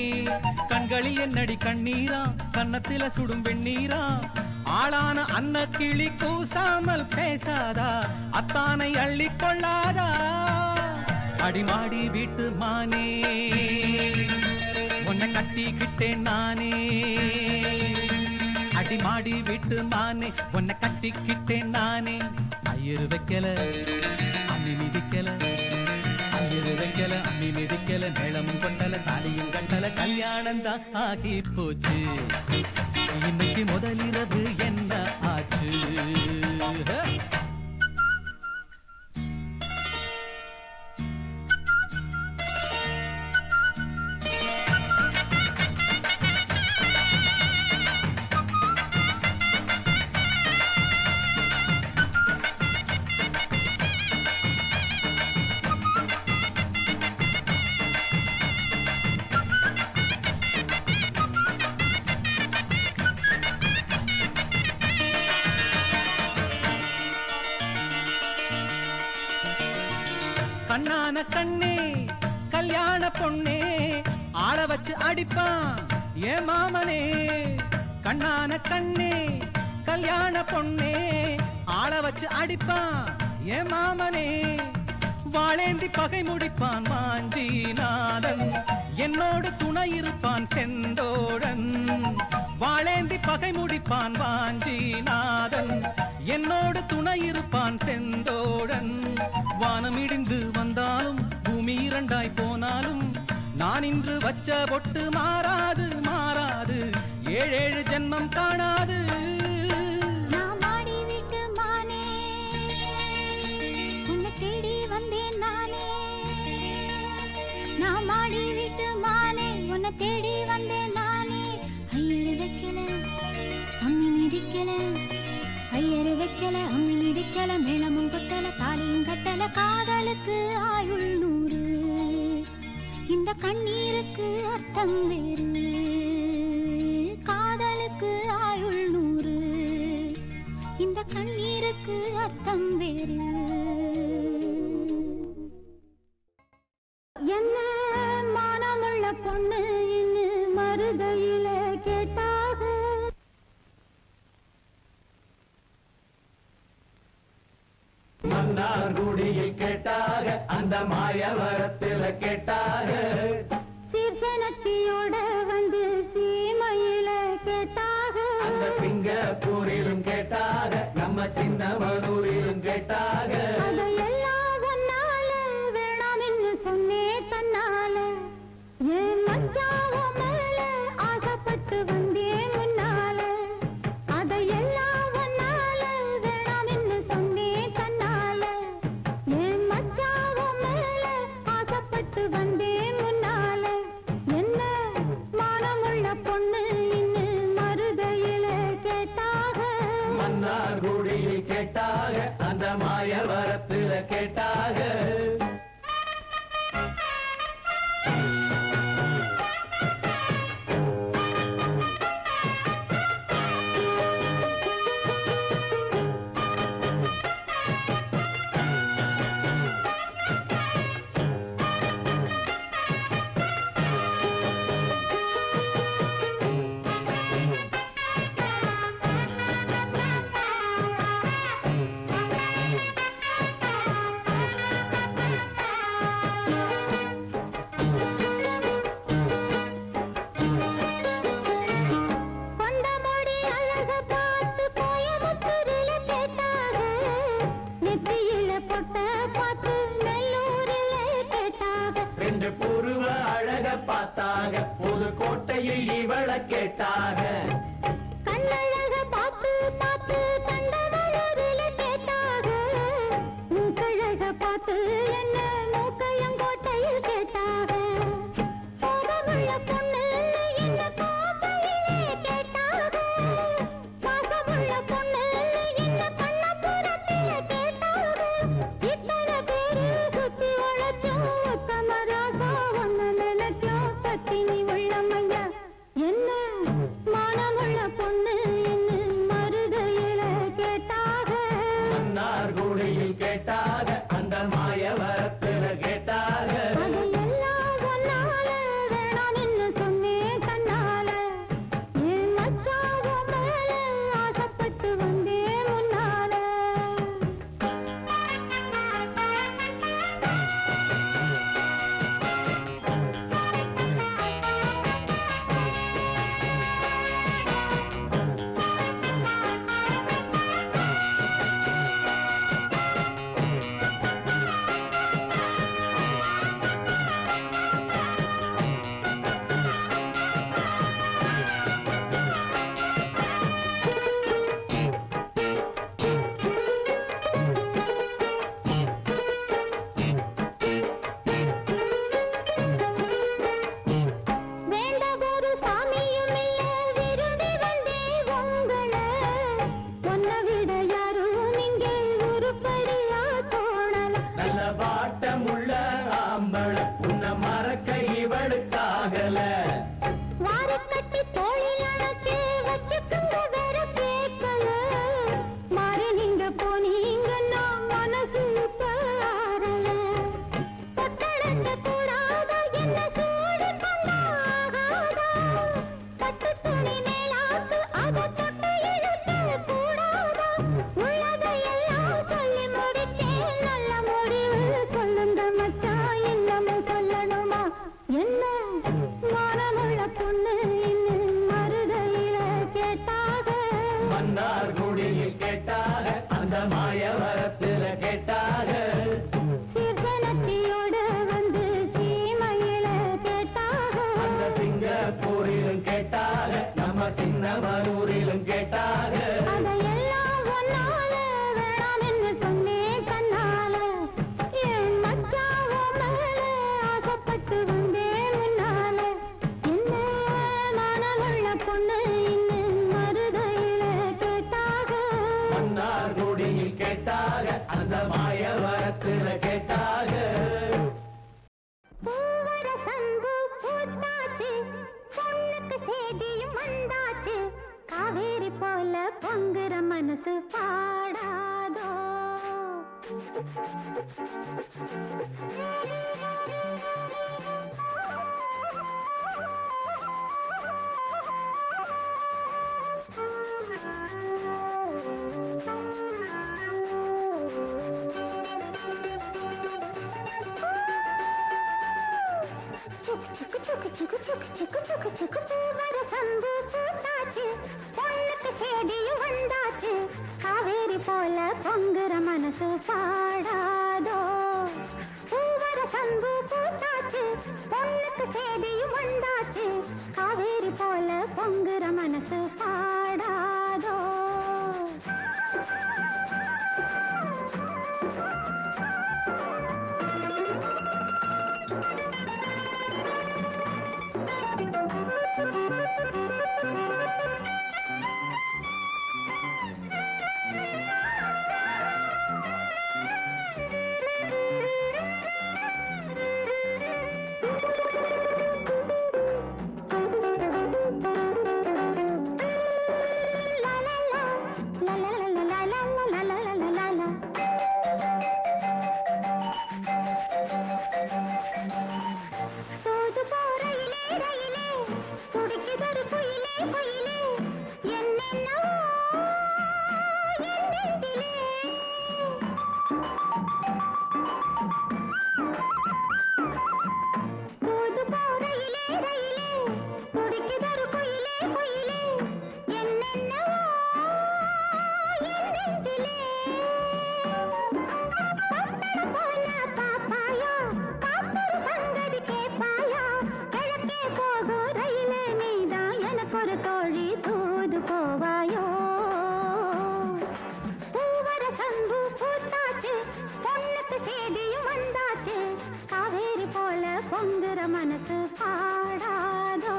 கண்களில் என்னடி கண்ணீரா கன்னத்தில சுடும் வெண்ணீரா ஆளான அன்ன கிளி கூசாமல் பேசாதா அத்தானை அள்ளிக் கொள்ளாதா அடிமாடி வீட்டு மானே உன்னை கட்டிக்கிட்டேன் நானே அடிமாடி வீட்டு மானே உன்னை கட்டிக்கிட்டேன் நானே ஐயரு வைக்கல அம்மி மிதிக்கல ஐயரு வைக்கல அம்மி மிதிக்கல மேளமும் கொண்டல தாலியும் கண்டல கல்யாணம் தான் ஆகி போச்சு இன்னைக்கு முதலிரவு என்ன ஆச்சு கண்ணான கண்ணே கல்யாண பொண்ணே ஆள வச்சு அடிப்பான் ஏ மாமனே கண்ணான கண்ணே கல்யாண பொண்ணே ஆள வச்சு அடிப்பான் ஏ மாமனே வாளேந்தி பகை முடிப்பான் மாஞ்சிநாதன் என்னோடு துணை இருப்பான் செந்தோழன் வாளேந்தி பகை முடிப்பான் வாஞ்சிநாதன் என்னோடு துணை இருப்பான் செந்தோழன் வானம் இடிந்து வந்தாலும் பூமி இரண்டாய் போனாலும் நான் இன்று வச்ச பொட்டு மாறாது மாறாது ஏழேழு ஜென்மம் காணாது நான் மாடி விட்டு மானே உன்னை தேடி வந்தேன் நானே நான் மாடி விட்டு மானே உன்னை தேடி வந்தேன் நானே ஐயரு வைக்கல அம்மி மிதிக்கல ஐயரு வைக்கல அம்மி மிதிக்கல மேளமும் கொட்டல தாலியும் கட்டல காதலுக்கு ஆயுள் 100 இந்த கண்ணீருக்கு அர்த்தம் வேறு காதலுக்கு ஆயுள் 100 இந்த கண்ணீருக்கு அர்த்தம் வேறு என்ன மானமுள்ள பொண்ணு இன்னு மருதையில கேட்டாக மன்னார்குடியில் கேட்டாக அந்த மாயவரத்தில் கேட்டாக சீர்சனத்தியோட வந்து சீமையில கேட்டாக அந்த சிங்கப்பூரிலும் கேட்டாக நம்ம சின்னமனூரிலும் கேட்டாக அதையெல்லாம் ஒன்னால வேணாம்னு சொன்னே தன்னால என் மச்சாவோ மேல ஆசைப்பட்டு வந்தே முன்னால அதையெல்லாம் ஒன்னால வேணாம்னு சொன்னே தன்னால என் மச்சாவோ மேல ஆசைப்பட்டு வந்தே முன்னால என்ன மானமுள்ள பொண்ணு இன்னும் மருதையில கேட்டாக மன்னார்குடியில் கேட்டாக அந்த மாயவரத்தில் கேட்டாக கொண்டமொழி அழக பார்த்து கோயமுத்தூரில கேட்டாக நெத்தியில பொட்ட பார்த்து நெல்லூரில கேட்டாக ரெண்டு புருவ அழக பார்த்தாக புதுக்கோட்டையில் இவள கேட்டாக கண்ணழக பார்த்து பார்த்து தண்டமலூரில கேட்டாக மூக்கழக பார்த்து என்ன மூக்கையங்கோட்டையில் கேட்டாக கோபமுள்ள பொண்ணு என்ன கோப்பையிலே கேட்டாக பாசமுள்ள பொண்ணு என்ன கண்ணபுரத்தில கேட்டாக இத்தனை பேரு சுத்தி உழைச்சும் உத்தமராசா ஒன்னு நினைக்கும் பத்தினி உள்ளமையா என்ன மானமுள்ள பொண்ணு இன்னும் மருதையில கேட்டாக மன்னார்குடியில் கேட்டாக அந்த மாயவரத்தில் கேட்டாக அதையெல்லாம் ஒன்னால வேணாம்னு சொன்னே தன்னால என் மச்சாவோ மேல ஆசைப்பட்டு வந்தே முன்னால வேண்டதொரு சாமியும் இல்ல விரும்பி வந்தே உங்களை உன்னை விட யாரும் இங்கே உருப்படியா தோணல நல்ல வாட்டமுள்ள ஆம்பள உன்னை மறக்க இவளுக்காகல வாரக்கட்டி தோளில் அணைச்சு வச்சுக்குங்க வேற கேட்கல மாறி நீங்க போனீங்கன்னா மனசு பாரல தொட்டடங்க கூடாத என்ன சூடு கொண்டாகாதா பட்டு துணி மேலாத்து அதை தொட்டு இழுக்க கூடாதா உள்ளதையெல்லாம் சொல்லி முடிச்சேன் நல்ல முடிவு சொல்லுங்க மச்சான் இன்னமும் சொல்லணுமா என்ன மானமுள்ள பொண்ணு இன்னும் மருதையில கேட்டாக மன்னார்குடியில் கேட்டாக அந்த மாயவரத்தில் கேட்டாக சீர்சனத்தியோட வந்து சீமையில கேட்டாக அந்த சிங்கப்பூரிலும் கேட்டாக நம்ம சின்னமனூரிலும் கேட்டாக அதையெல்லாம் ஒன்னால வேணாம்னு சொன்னே தன்னால என் மச்சாவோ மேல ஆசைப்பட்டு வந்தே முன்னால என்ன மானமுள்ள பொண்ணு இன்னும் மருதையில கேட்டாக மன்னார்குடியில் கேட்டாக அந்த மாயவரத்தில் கேட்டாக பூவர சங்கு பூத்தாச்சு பொண்ணுக்கு சேதியும் வந்தாச்சு காவேரி போல பொங்குற மனசு பாடாதோ சம்பு பூத்தாச்சு பொண்ணுக்கு சேதியும் வந்தாச்சு காவேரி போல பொங்குற மனசு பாடாதோ பூவர சம்பு பூத்தாச்சு பொண்ணுக்கு சேதியும் வந்தாச்சு காவேரி போல பொங்குற மனசு பாடாதோ மனசு பாடாதோ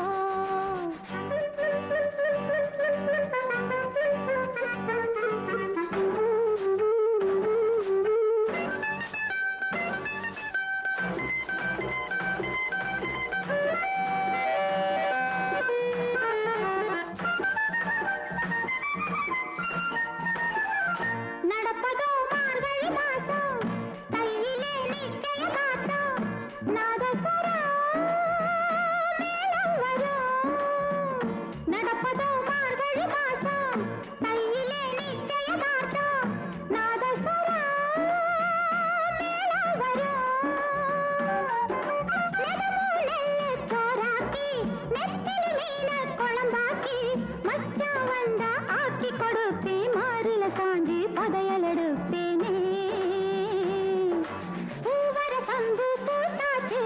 நடப்பதோ மார்கழி மாசம் கையிலே நிச்சய காத்தம் நாதஸ்வரம் மேளம் வரும் நடப்பதோ மார்கழி மாசம் கையிலே நிச்சய காத்தம் நாதஸ்வரம் மேளம் வரும் நெடுமூலையை சோறாக்கி நெத்திலி மீன குழம்பாக்கி மச்சான் வந்தா ஆக்கி கொடுப்பேன் மாறில சாஞ்சி பதையல் எடுப்பேனே பூவர சம்பு பூத்தாச்சு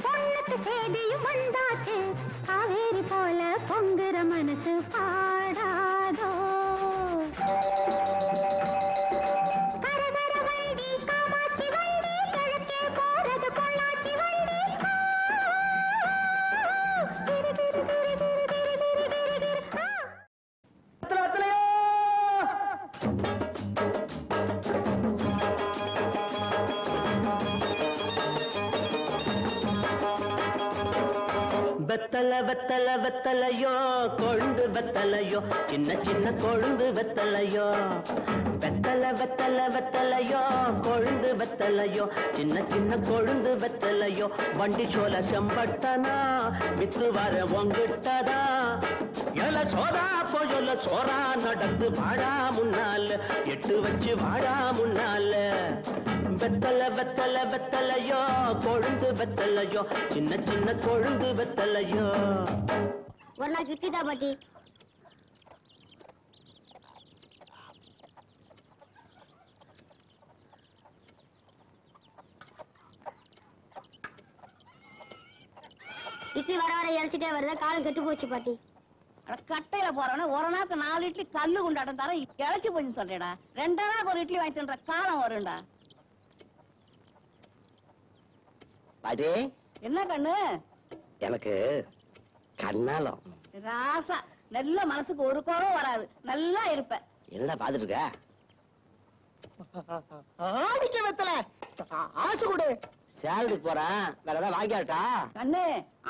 பொண்ணுக்கு சேதியும் வந்தாச்சு காவேரி போல பொங்குற மனசு பாடாதோ கரகர வண்டி காமாட்சி வண்டி கிழக்கே போறது பொள்ளாச்சி வண்டி கிரி கிரி கிரி கிரி கிரி கிரி கிரி கிரி வெத்தல வெத்தல வெத்தலையோ கொழுந்து வெத்தலையோ சின்ன சின்ன கொழுந்து வெத்தலையோ வெத்தல வெத்தல வெத்தலையோ கொழுந்து வெத்தலையோ சின்ன சின்ன கொழுந்து வெத்தலையோ வண்டி சோல செம்பட்டனா வித்து வர ஒங்கிட்டதா எல சோதா போயொல்ல சோரா நடந்து வாடா முன்னால எட்டு வச்சு வாடா முன்னால வெத்தல வெத்தல வெத்தலையோ கொழுந்து வெத்தலையோ சின்ன சின்ன கொழுந்து வெத்தலையோ ஒரு நாள் கிட்டிதா பாட்டி இட்லி வர வர இறைச்சிட்டே வருது காலம் கெட்டு போச்சு பாட்டி கட்டையில போறவன ஒரு நாக்கு 4 இட்லி கல்லு குண்டாட்டம் தர இழைச்சி போச்சு சொல்றேடா 2 நாக்கு ஒரு இட்லி வாங்கி தின்ற காலம் வரும்டா பாட்டி என்ன கண்ணு எனக்கு கண்ணாலம் ராசா நல்ல மனசுக்கு ஒரு குறவும் வராது நல்லா இருப்ப என்னடா பாத்துட்டு இருக்க ஆடிக்க வெத்தல ஆசை கொடு சேலத்துக்கு போறேன் வேற ஏதாவது வாங்கியாட்டா கண்ணு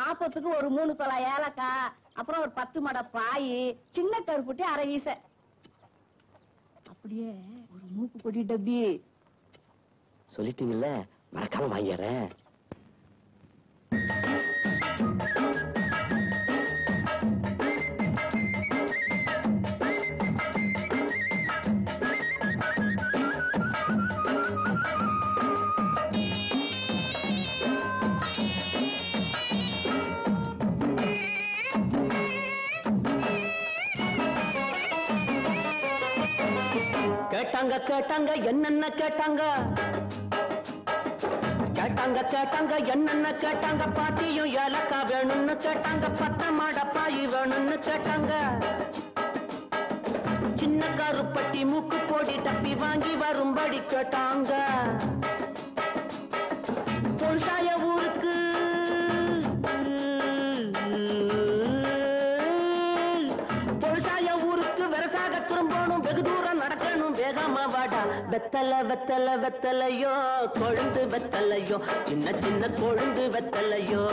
ஆப்பத்துக்கு ஒரு 3 தொலை ஏலக்காய் அப்புறம் ஒரு 10 மடை பாய் சின்ன கருப்புட்டி அரை வீச அப்படியே ஒரு மூக்கு பொடி டப்பி சொல்லிட்டீங்கல்ல மறக்காம வாங்கிடுறேன் கேட்டாங்க கேட்டாங்க என்னென்ன கேட்டாங்க கேட்டாங்க கேட்டாங்க என்னென்ன கேட்டாங்க பாட்டியும் ஏலக்கா வேணும்னு கேட்டாங்க பட்ட மாடப்பாயி வேணும்னு கேட்டாங்க சின்ன கருப்பட்டி மூக்கு போடி டப்பி வாங்கி வரும்படி கேட்டாங்க பொருசாய ஊருக்கு பொருசாய ஊருக்கு வெரசாக திரும்பணும் வெகு தூரம் நடக்கணும் வேகமா வாடா வெத்தலை வெத்தலை வெத்தலையோ கொழுந்து வெத்தலையோ சின்ன சின்ன கொழுந்து வெத்தலையோ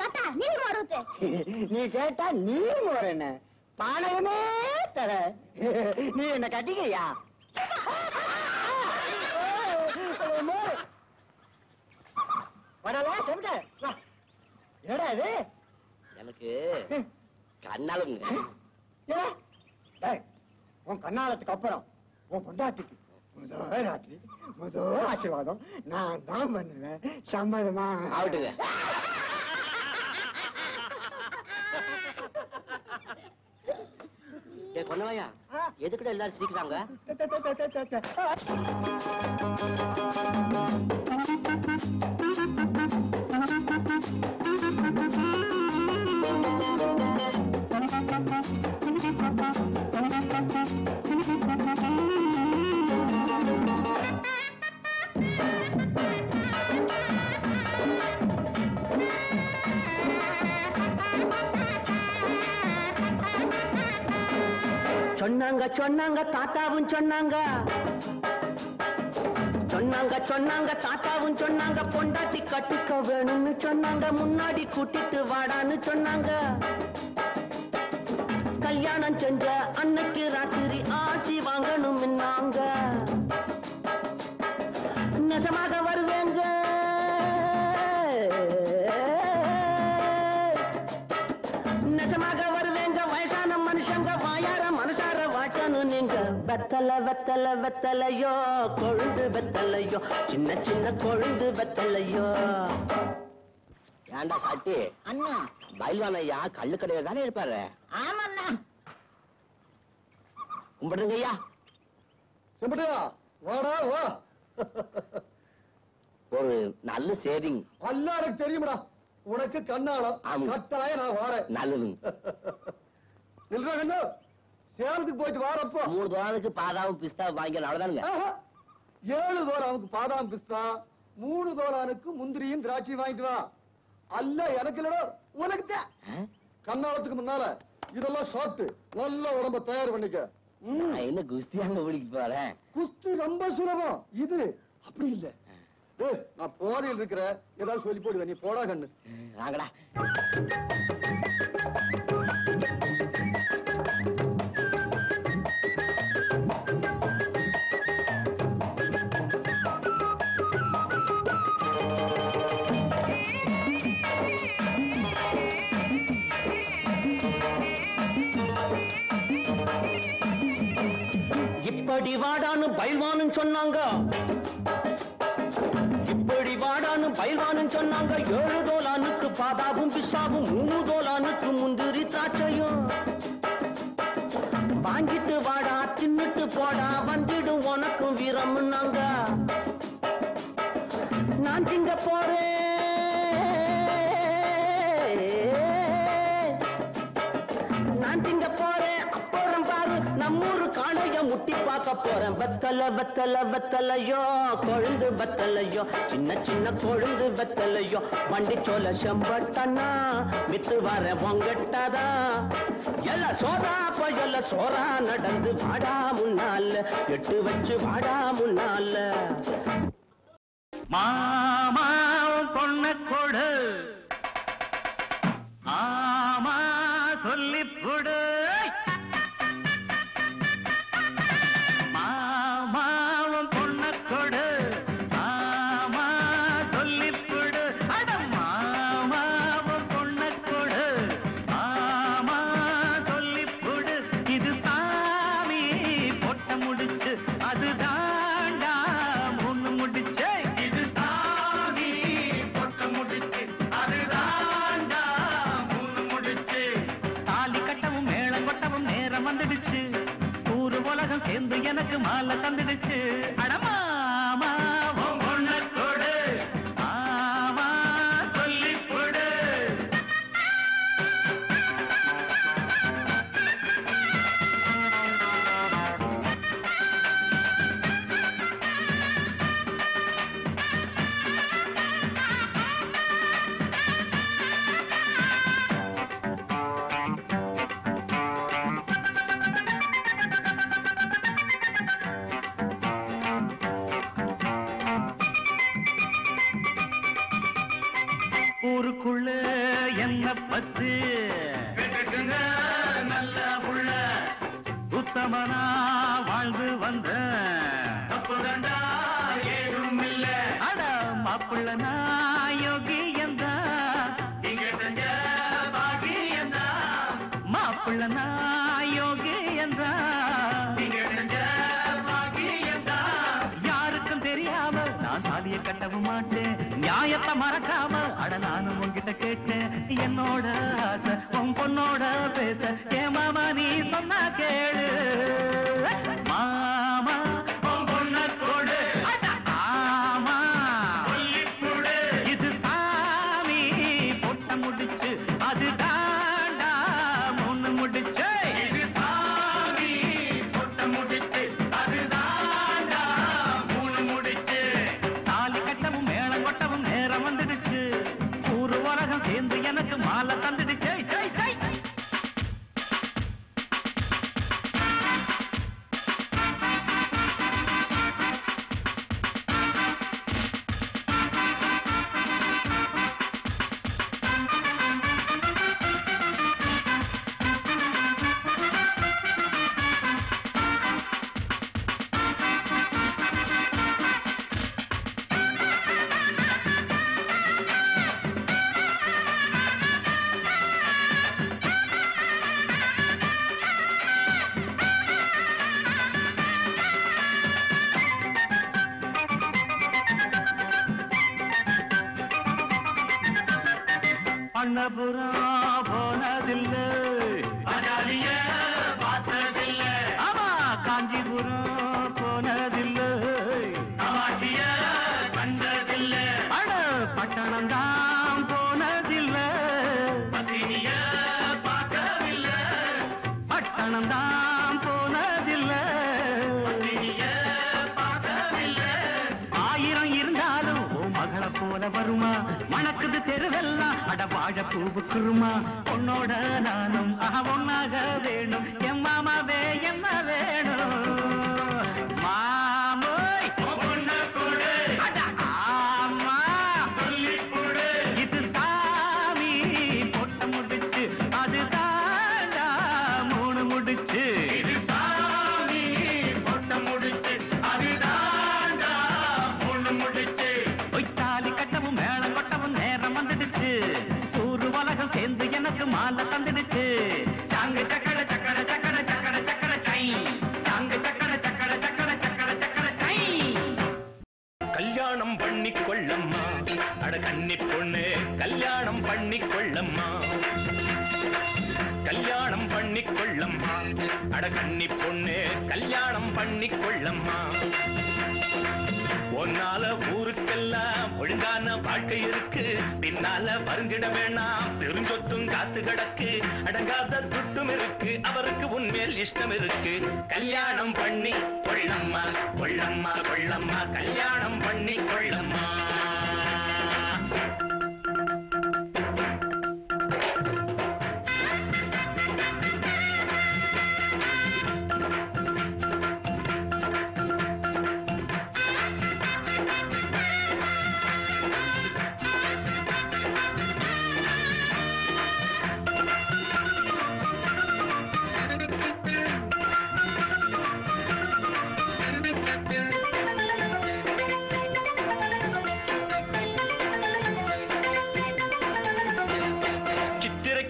தாத்தா நீர் மோருத்து நீ கேட்டா நீர் மோர் என்ன பானகமே தர நீ என்ன கட்டிக்கையா வரலாம் செவிட்ட ஏடா இது எனக்கு கண்ணாலுங்க உன் கண்ணாலத்துக்கு அப்புறம் உன் பொண்டாட்டிக்கு முதல் ஆசீர்வாதம் நான் தான் பண்ணுவேன் சம்மதமா ஆகட்டுங்க கொன்னவையா எதுக்கிட்ட எல்லாரும் சிரிக்கிறாங்க சொன்னாங்க சொன்னாங்க தாத்தாவும் சொன்னாங்க சொன்னாங்க சொன்னாங்க தாத்தாவும் சொன்னாங்க பொண்டாட்டி கட்டிக்க வேணும்னு சொன்னாங்க முன்னாடி கூட்டிட்டு வாடான்னு சொன்னாங்க கல்யாணம் செஞ்ச அன்னைக்கு ராத்திரி ஆட்சி வாங்கணும் நாங்க நெசமாக வருவேங்க நெசமாக வருவேங்க வயசான மனுஷங்க வாயார மனசார வாட்டணும் நீங்க வெத்தலை வெத்தலை வெத்தலையோ கொழுந்து வெத்தலையோ சின்ன சின்ன கொழுந்து வெத்தலையோ ஏண்டா சாட்டி அண்ணா பயில்வான் ஐயா கள்ளு கடையில தானே இருப்பாரு ஆமாண்ணா கும்பிடுங்க ஐயா செம்பிட்டியா வாடா வா ஒரு நல்ல சேவிங் அல்ல எனக்கு தெரியுமடா உனக்கு கண்ணாலம் கட்டாய நான் வாரேன் நல்லதுங்க இல்ல சேலத்துக்கு போயிட்டு வாரப்போ 3 தோரானுக்கு பாதாவும் பிஸ்தா வாங்கி அவ்வளவுதானுங்க 7 தோரானுக்கு பாதாம் பிஸ்தா 3 தோரானுக்கு முந்திரியும் திராட்சை வாங்கிட்டு வா அல்ல எனக்கு இல்லடா உனக்கு கண்ணாலத்துக்கு முன்னால இதெல்லாம் சாப்பிட்டு நல்ல உடம்ப தயார் பண்ணிக்க என்ன குஸ்தியாங்க ஊழிக்கு போறேன் குஸ்தி ரொம்ப சுலபம் இது அப்படி இல்ல நான் போதையில் இருக்கிற ஏதாவது சொல்லி போடுவேன் நீ போடா கண்ணு வாங்கடா இப்படி வாடான்னு பயில்வான்னு சொன்னாங்க இப்படி வாடான்னு பயில்வான்னு சொன்னாங்க 7 தோலானுக்கு பாதாவும் பிஸ்தாவும் 3 தோலானுக்கு முந்திரி திராட்சையும் வாங்கிட்டு வாடா தின்னுட்டு போடா வந்துடும் உனக்கும் வீரம்னாங்க நான் திங்க போறேன் நான் திங்க போறேன் அப்புறம் பாரு நம்மூரு காளைய முட்டி பார்க்க போறேன் வெத்தலை வெத்தலை வெத்தலையோ கொழுந்து வெத்தலையோ சின்ன சின்ன கொழுந்து வெத்தலையோ வண்டி சோல செம்பட்டனா வித்து வர பொங்கட்டாதா எல்லாம் சோறா பயல சோறா நடந்து வாடா முன்னால எட்டு வச்சு வாடா முன்னால மாமாவும் பொண்ண கொடு ஆமா சொல்லிப்புடு மாமாவும் பொண்ண கொடு ஆமா சொல்லிப்புடு அட மாமாவும் பொண்ண கொடு ஆமா சொல்லிப்புடு இது சாமி பொட்ட முடிச்சு அது தாண்டா முன்னு முடிச்சு இது சாமி பொட்ட முடிச்சு அது சேர்ந்து எனக்கு மாலை தந்துடுச்சு. அடமாமா பொண்ணத்தோடு ஆமா சொல்லி போடு. ஊருக்குள்ள என்ன பத்து நல்ல புள்ள உத்தமனா வாழ்ந்து வந்த தப்புதண்டா ஏதும் இல்ல. அட மாப்பிள்ளனா யோகி எந்த இங்க செஞ்ச பாகி எந்த மாப்பிள்ளனா யோகி எந்த இங்க செஞ்ச பாகி எந்த. யாருக்கும் தெரியாம நான் சாதிய கட்டவும் மாட்டேன். நியாயத்தை மறக்காம அட நானும் உன்கிட்ட கேட்டேன். என்னோட ஆசை உன் பொண்ணோட பேச ஏன் மாமா நீ சொன்னா கேளு. மாமா உன் பொண்ணத்தோடு ஆமா சொல்லிப்புடு. இது சாமி பொட்ட முடிச்சு அது தாண்டா மூணு முடிச்சு. இது சாமி பொட்ட முடிச்சு அது தாண்டா மூணு முடிச்சு. தாலி கட்டவும் மேளம் கொட்டவும் நேரம் வந்துடுச்சு. ஊரு உலகம் சேர்ந்து எனக்கு மாலை தந்துடுச்சு. ஜெய் ஜெய் அண்ணபுரம் போனதில்லை. அஜாலிய பார்த்ததில்லை. ஆமா காஞ்சிபுரம் போனதில்லை. காமாட்சிய கண்டதில்லை. அட பட்டணம் தான் போனதில்லை. பத்தினிய பார்க்கவில்லை. பட்டணம் தான் போனதில்லை. பத்தினிய பார்க்கவில்லை. ஆயிரம் இருந்தாலும் மகளை போல வருமா மணக்குது தெருவெல்லாம் அட வாழ பூவுக்குருமா. உன்னோட நானும் ஒன்னாக வேணும். என் மாமாவே என்ன வேணும். மாமோய் பொண்ணத்தோடு ஆமா சொல்லிப்புடு. இது சாமி பொட்ட முடிச்சு அது தாண்டா மூணு முடிச்சு. இது சாமி பொட்ட முடிச்சு அது தாண்டா மூணு முடிச்சு. தாலி கட்டவும் மேளம் கொட்டவும் நேரம் வந்துடுச்சு. ஊரு உலகம் சேர்ந்து எனக்கு மாலை தந்துடுச்சு. சாங்கு சக்கர சக்கர சக்கர சக்கர சக்கர சை. சாங்கு சக்கர சக்கர சக்கர சக்கர சக்கர சை. கல்யாணம் பண்ணி கொள்ளம்மா அட கன்னி பொண்ணு கல்யாணம் பண்ணி கொள்ளம்மா. கல்யாணம் பண்ணி கொள்ளம்மா அட கன்னி பொண்ணு கல்யாணம் பண்ணி கொள்ளம்மா. ஒன்னால ஊருக்கெல்லாம் ஒழுங்கான வாழ்க்கை இருக்கு. பின்னால வருங்கிட வேணாம் பெருஞ்சொத்தும் காத்து கிடக்கு. அடங்காத துட்டும் இருக்கு அவருக்கு உன்மேல் இஷ்டம் இருக்கு. கல்யாணம் பண்ணி கொள்ளம்மா கொள்ளம்மா கொள்ளம்மா கல்யாணம் பண்ணி கொள்ளம்மா.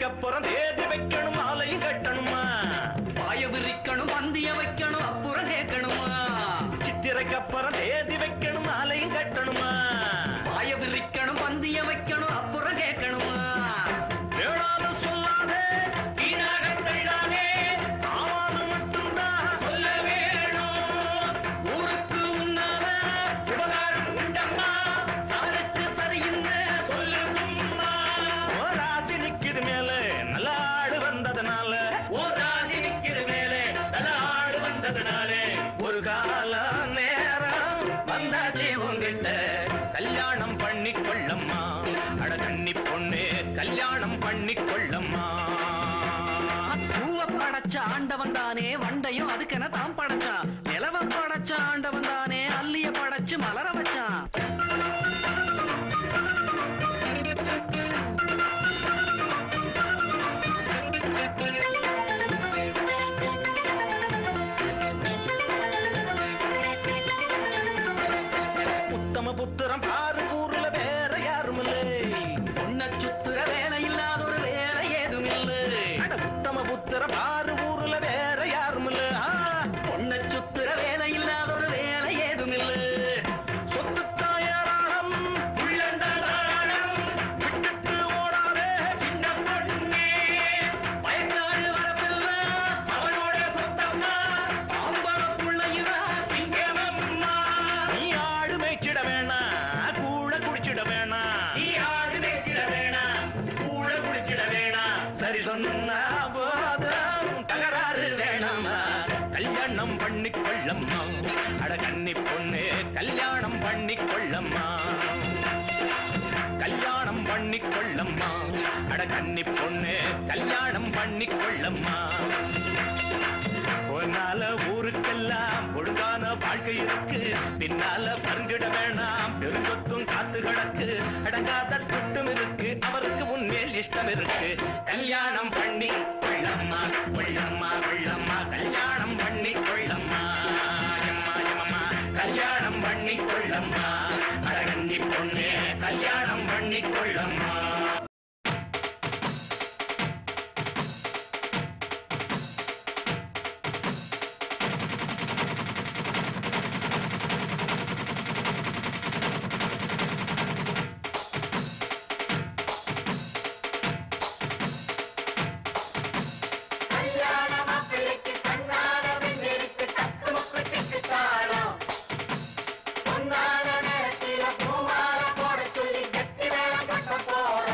அப்புறம் தேதி வைக்கணும் மாலையும் கட்டணுமா. பாய விரிக்கணும் பந்திய வைக்கணும் அப்புறம் கேட்கணுமா. சித்திரைக்கு அப்புறம் தேதி வைக்கணும் மாலையும் கட்டணுமா. பாய விரிக்கணும் பந்திய வைக்கணும் அப்புறம் கேட்கணுமா. வேணாலும் சொல்லாதே வீணாக தள்ளாதே ஆவாலும் மட்டும்தான் சொல்ல வேணும். கல்யாணம் பண்ணி கொள்ளம்மா அட கன்னி பொண்ணே கல்யாணம் பண்ணி கொள்ளம்மா பூவ படைச்ச ஆண்டவன் தானே வண்டையும் அதுக்கென தாம் படைச்சான் நிலவ படைச்ச ஆண்டவன் தானே அல்லிய படைச்சு மலர வச்சான் உத்தம புத்திரம் பாரு ஊர்ல வேற யாரும் இல்லை உன்னை சுத்துற வேலை இல்லாத ஒரு வேலை ஏதும் இல்லை உத்தம புத்திரம் பாரு ஊர்ல வேற யாரும் இல்லை உன்னை சுத்துற வேலை இல்லாத ஒரு வேலை ஏதும் இல்லை சொத்து தாயாராளம் உள்ளந்தாராளம் விட்டுட்டு ஓடாதே சின்ன பொண்ணே வயக்காடு வரப்பில்ல அவனோட சொத்தம்மா ஆம்பள புள்ளையுதா சிங்கமம்மா நீ ஆடு மேய்ச்சிட வேணாம் கூட குடிச்சிட வேணாம் நீ ஆடு மேய்ச்சிட வேணாம் கூட குடிச்சிட வேணாம் சரி சொன்னா போதும் தகராறு வேணாமா கல்யாணம் பண்ணி கொள்ளம்மா அட கன்னி பொண்ணு கல்யாணம் பண்ணி கொள்ளம்மா கல்யாணம் பண்ணி கொள்ளம்மா அட கன்னி பொண்ணு கல்யாணம் பண்ணி கொள்ளம்மா உன்னால ஊருக்கெல்லாம் ஒழுங்கான வாழ்க்கை இருக்கு பின்னால பங்கிட வேணாம் பெருங்கொத்தும் காத்து கிடக்கு அடங்காத துட்டும் இருக்கு அவருக்கு உன்மேல் இஷ்டம் இருக்கு கல்யாணம் பண்ணி கொள்ளம்மா கொள்ளம்மா கொள்ளம்மா கல்யாணம் பண்ணி கொள்ளம்மா எம்மா எம்மம்மா கல்யாணம் பண்ணி கொள்ளம்மா அழகன்னி பொண்ணே கல்யாணம் பண்ணி கொள்ளம்மா பொன்னான நேரத்தில பூமால போட சொல்லி கட்டி வேலை கட்ட போறோம்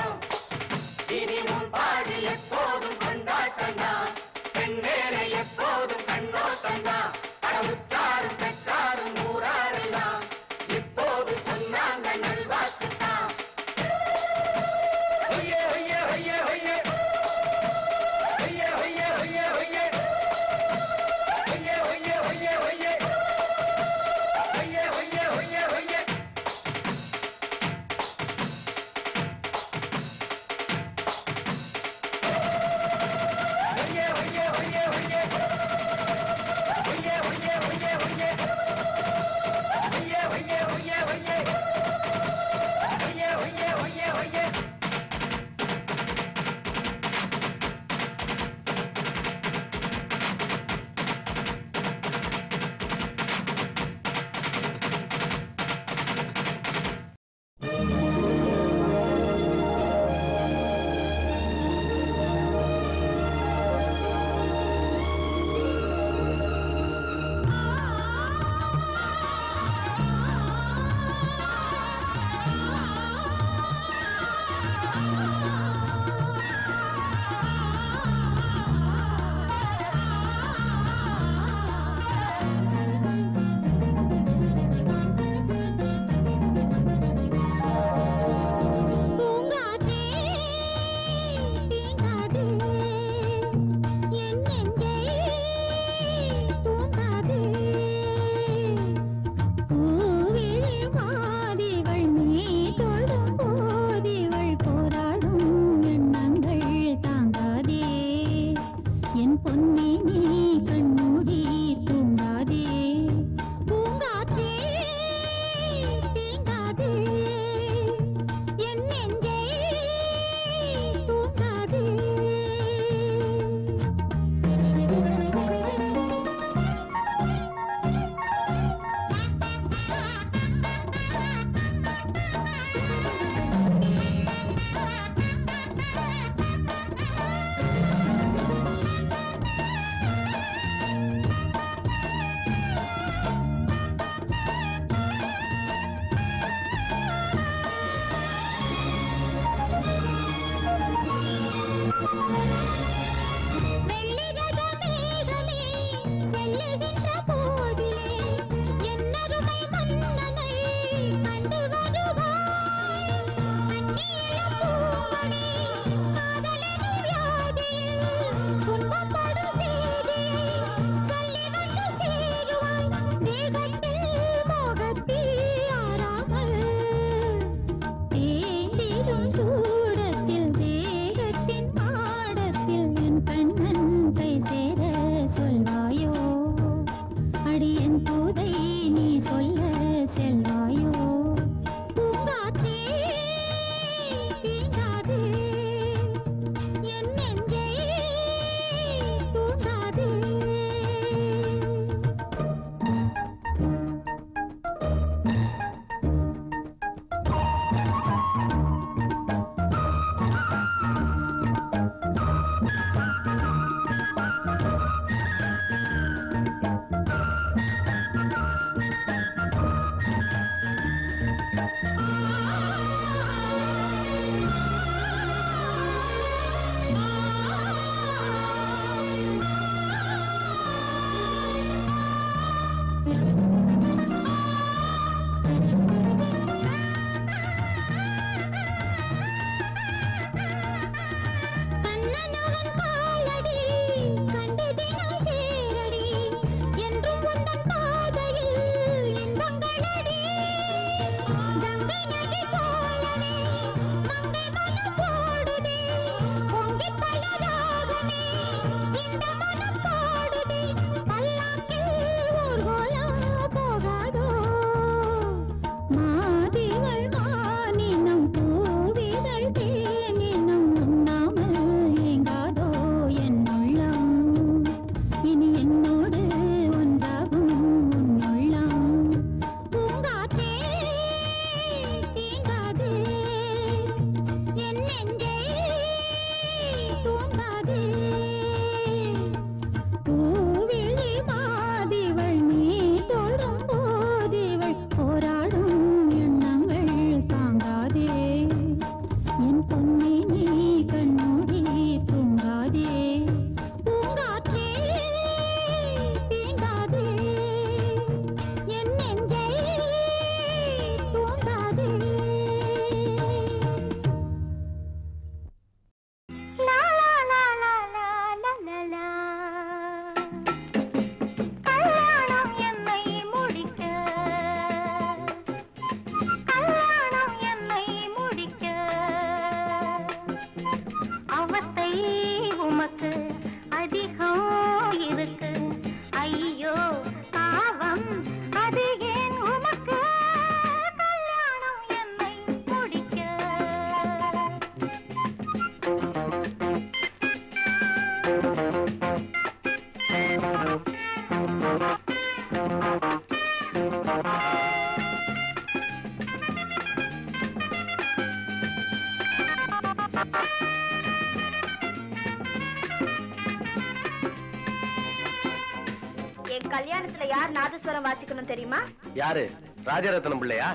கல்யாணத்துல யார் நாதஸ்வரம் வாசிக்கணும் தெரியுமா? யாரு? ராஜரத்னம் பிள்ளையா?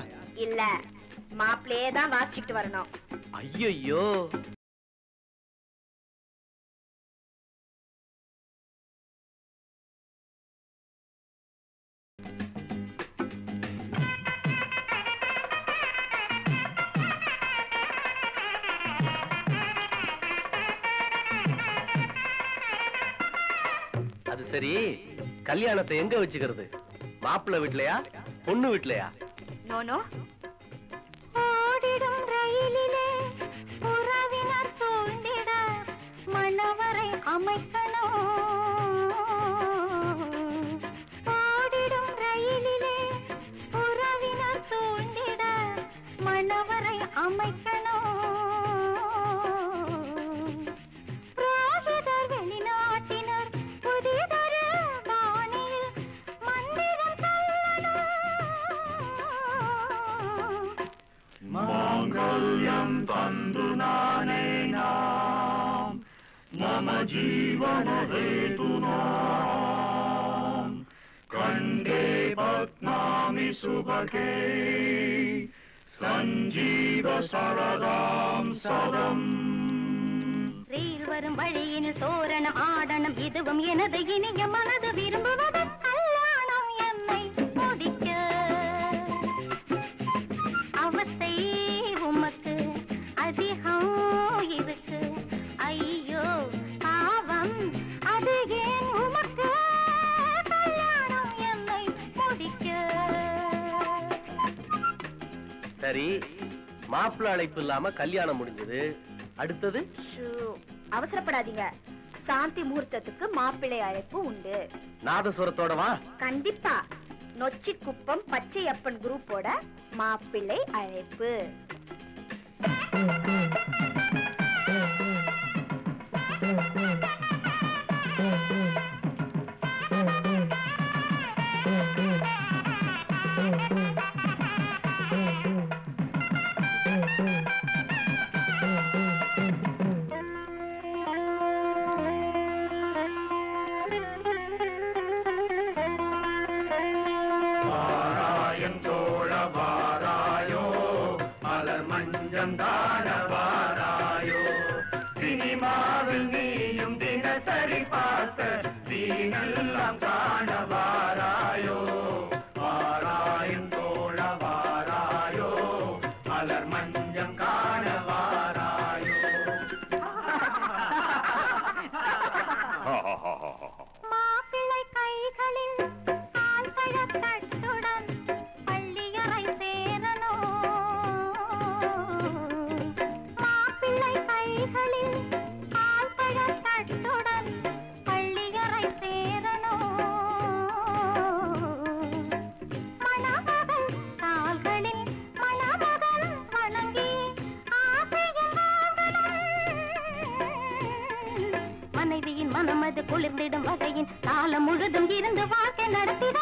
இல்ல, மாப்பிள்ளையே தான் வாசிச்சுட்டு வரணும். ஐயோ, அது சரி, கல்யாணத்தை எங்க வச்சுக்கிறது? மாப்பிள்ளை வீட்லயா, பொண்ணு வீட்லயா? நோனோ, ஓடிடும் ரயிலிலே உறவினர் சூழ்ந்திட மணவரை அமைக்கணும். ஓடிடும் ரயிலிலே உறவினர் சூழ்ந்திட மணவரை அமைக்கணும். புரோகிதர் வெளிநாட்டினர் புதிதொரு பாணியில் மந்திரம் சொல்லணும். மாங்கல்யம் தந்து நானேனா மம ஜீவன ஹேதுனா கண்டே பத்மாமி சுபகே சஞ்சீவ சரதாம் சதம். ரயில் வரும் வழியினில் தோரணம் ஆடணும், இதுவும் எனது இனிய மனது விரும்புவது கல்யாணம் என்னை முடிக்க. அவசை உமக்கு அதிகம் இருக்கு, ஐயோ பாவம் அது ஏன் உமக்கு? கல்யாணம் என்னை முடிக்க. சரி, மாப்பிள்ளை அழைப்பு இல்லாம கல்யாணம் முடிஞ்சது. அடுத்தது? அவசரப்படாதீங்க, சாந்தி முகூர்த்தத்துக்கு மாப்பிள்ளை அழைப்பு உண்டு. நாதஸ்வரத்தோட வா. கண்டிப்பா. நொச்சி குப்பம் பச்சையப்பன் குரூப்போட மாப்பிள்ளை அழைப்பு. வாராயம் தோழ வாராயோ மலர் மஞ்சம் தாழ வாராயோ சினிமாவில் நீயும் தினசரி பார்த்த சீனெல்லாம் காண வாராயோ. வாராயம் தோழ வாராயோ மலர் மஞ்சம் காண வாராயோ. மாப்பிள்ளை கைகளில் ஆழ்பழத்தட்டுடன் பள்ளியறை சேரணும். மாப்பிள்ளை கைகளில் ஆழ்பழத்தட்டுடன் பள்ளியறை சேரணும். மணமகள் கால்களில் மணமகன் வணங்கி ஆசையில் வாங்கணும். மனைவியின் மனமது குளிர்ந்திடும் வகையின் காலம் முழுதும் இருந்து வாழ்க்கை நடத்திட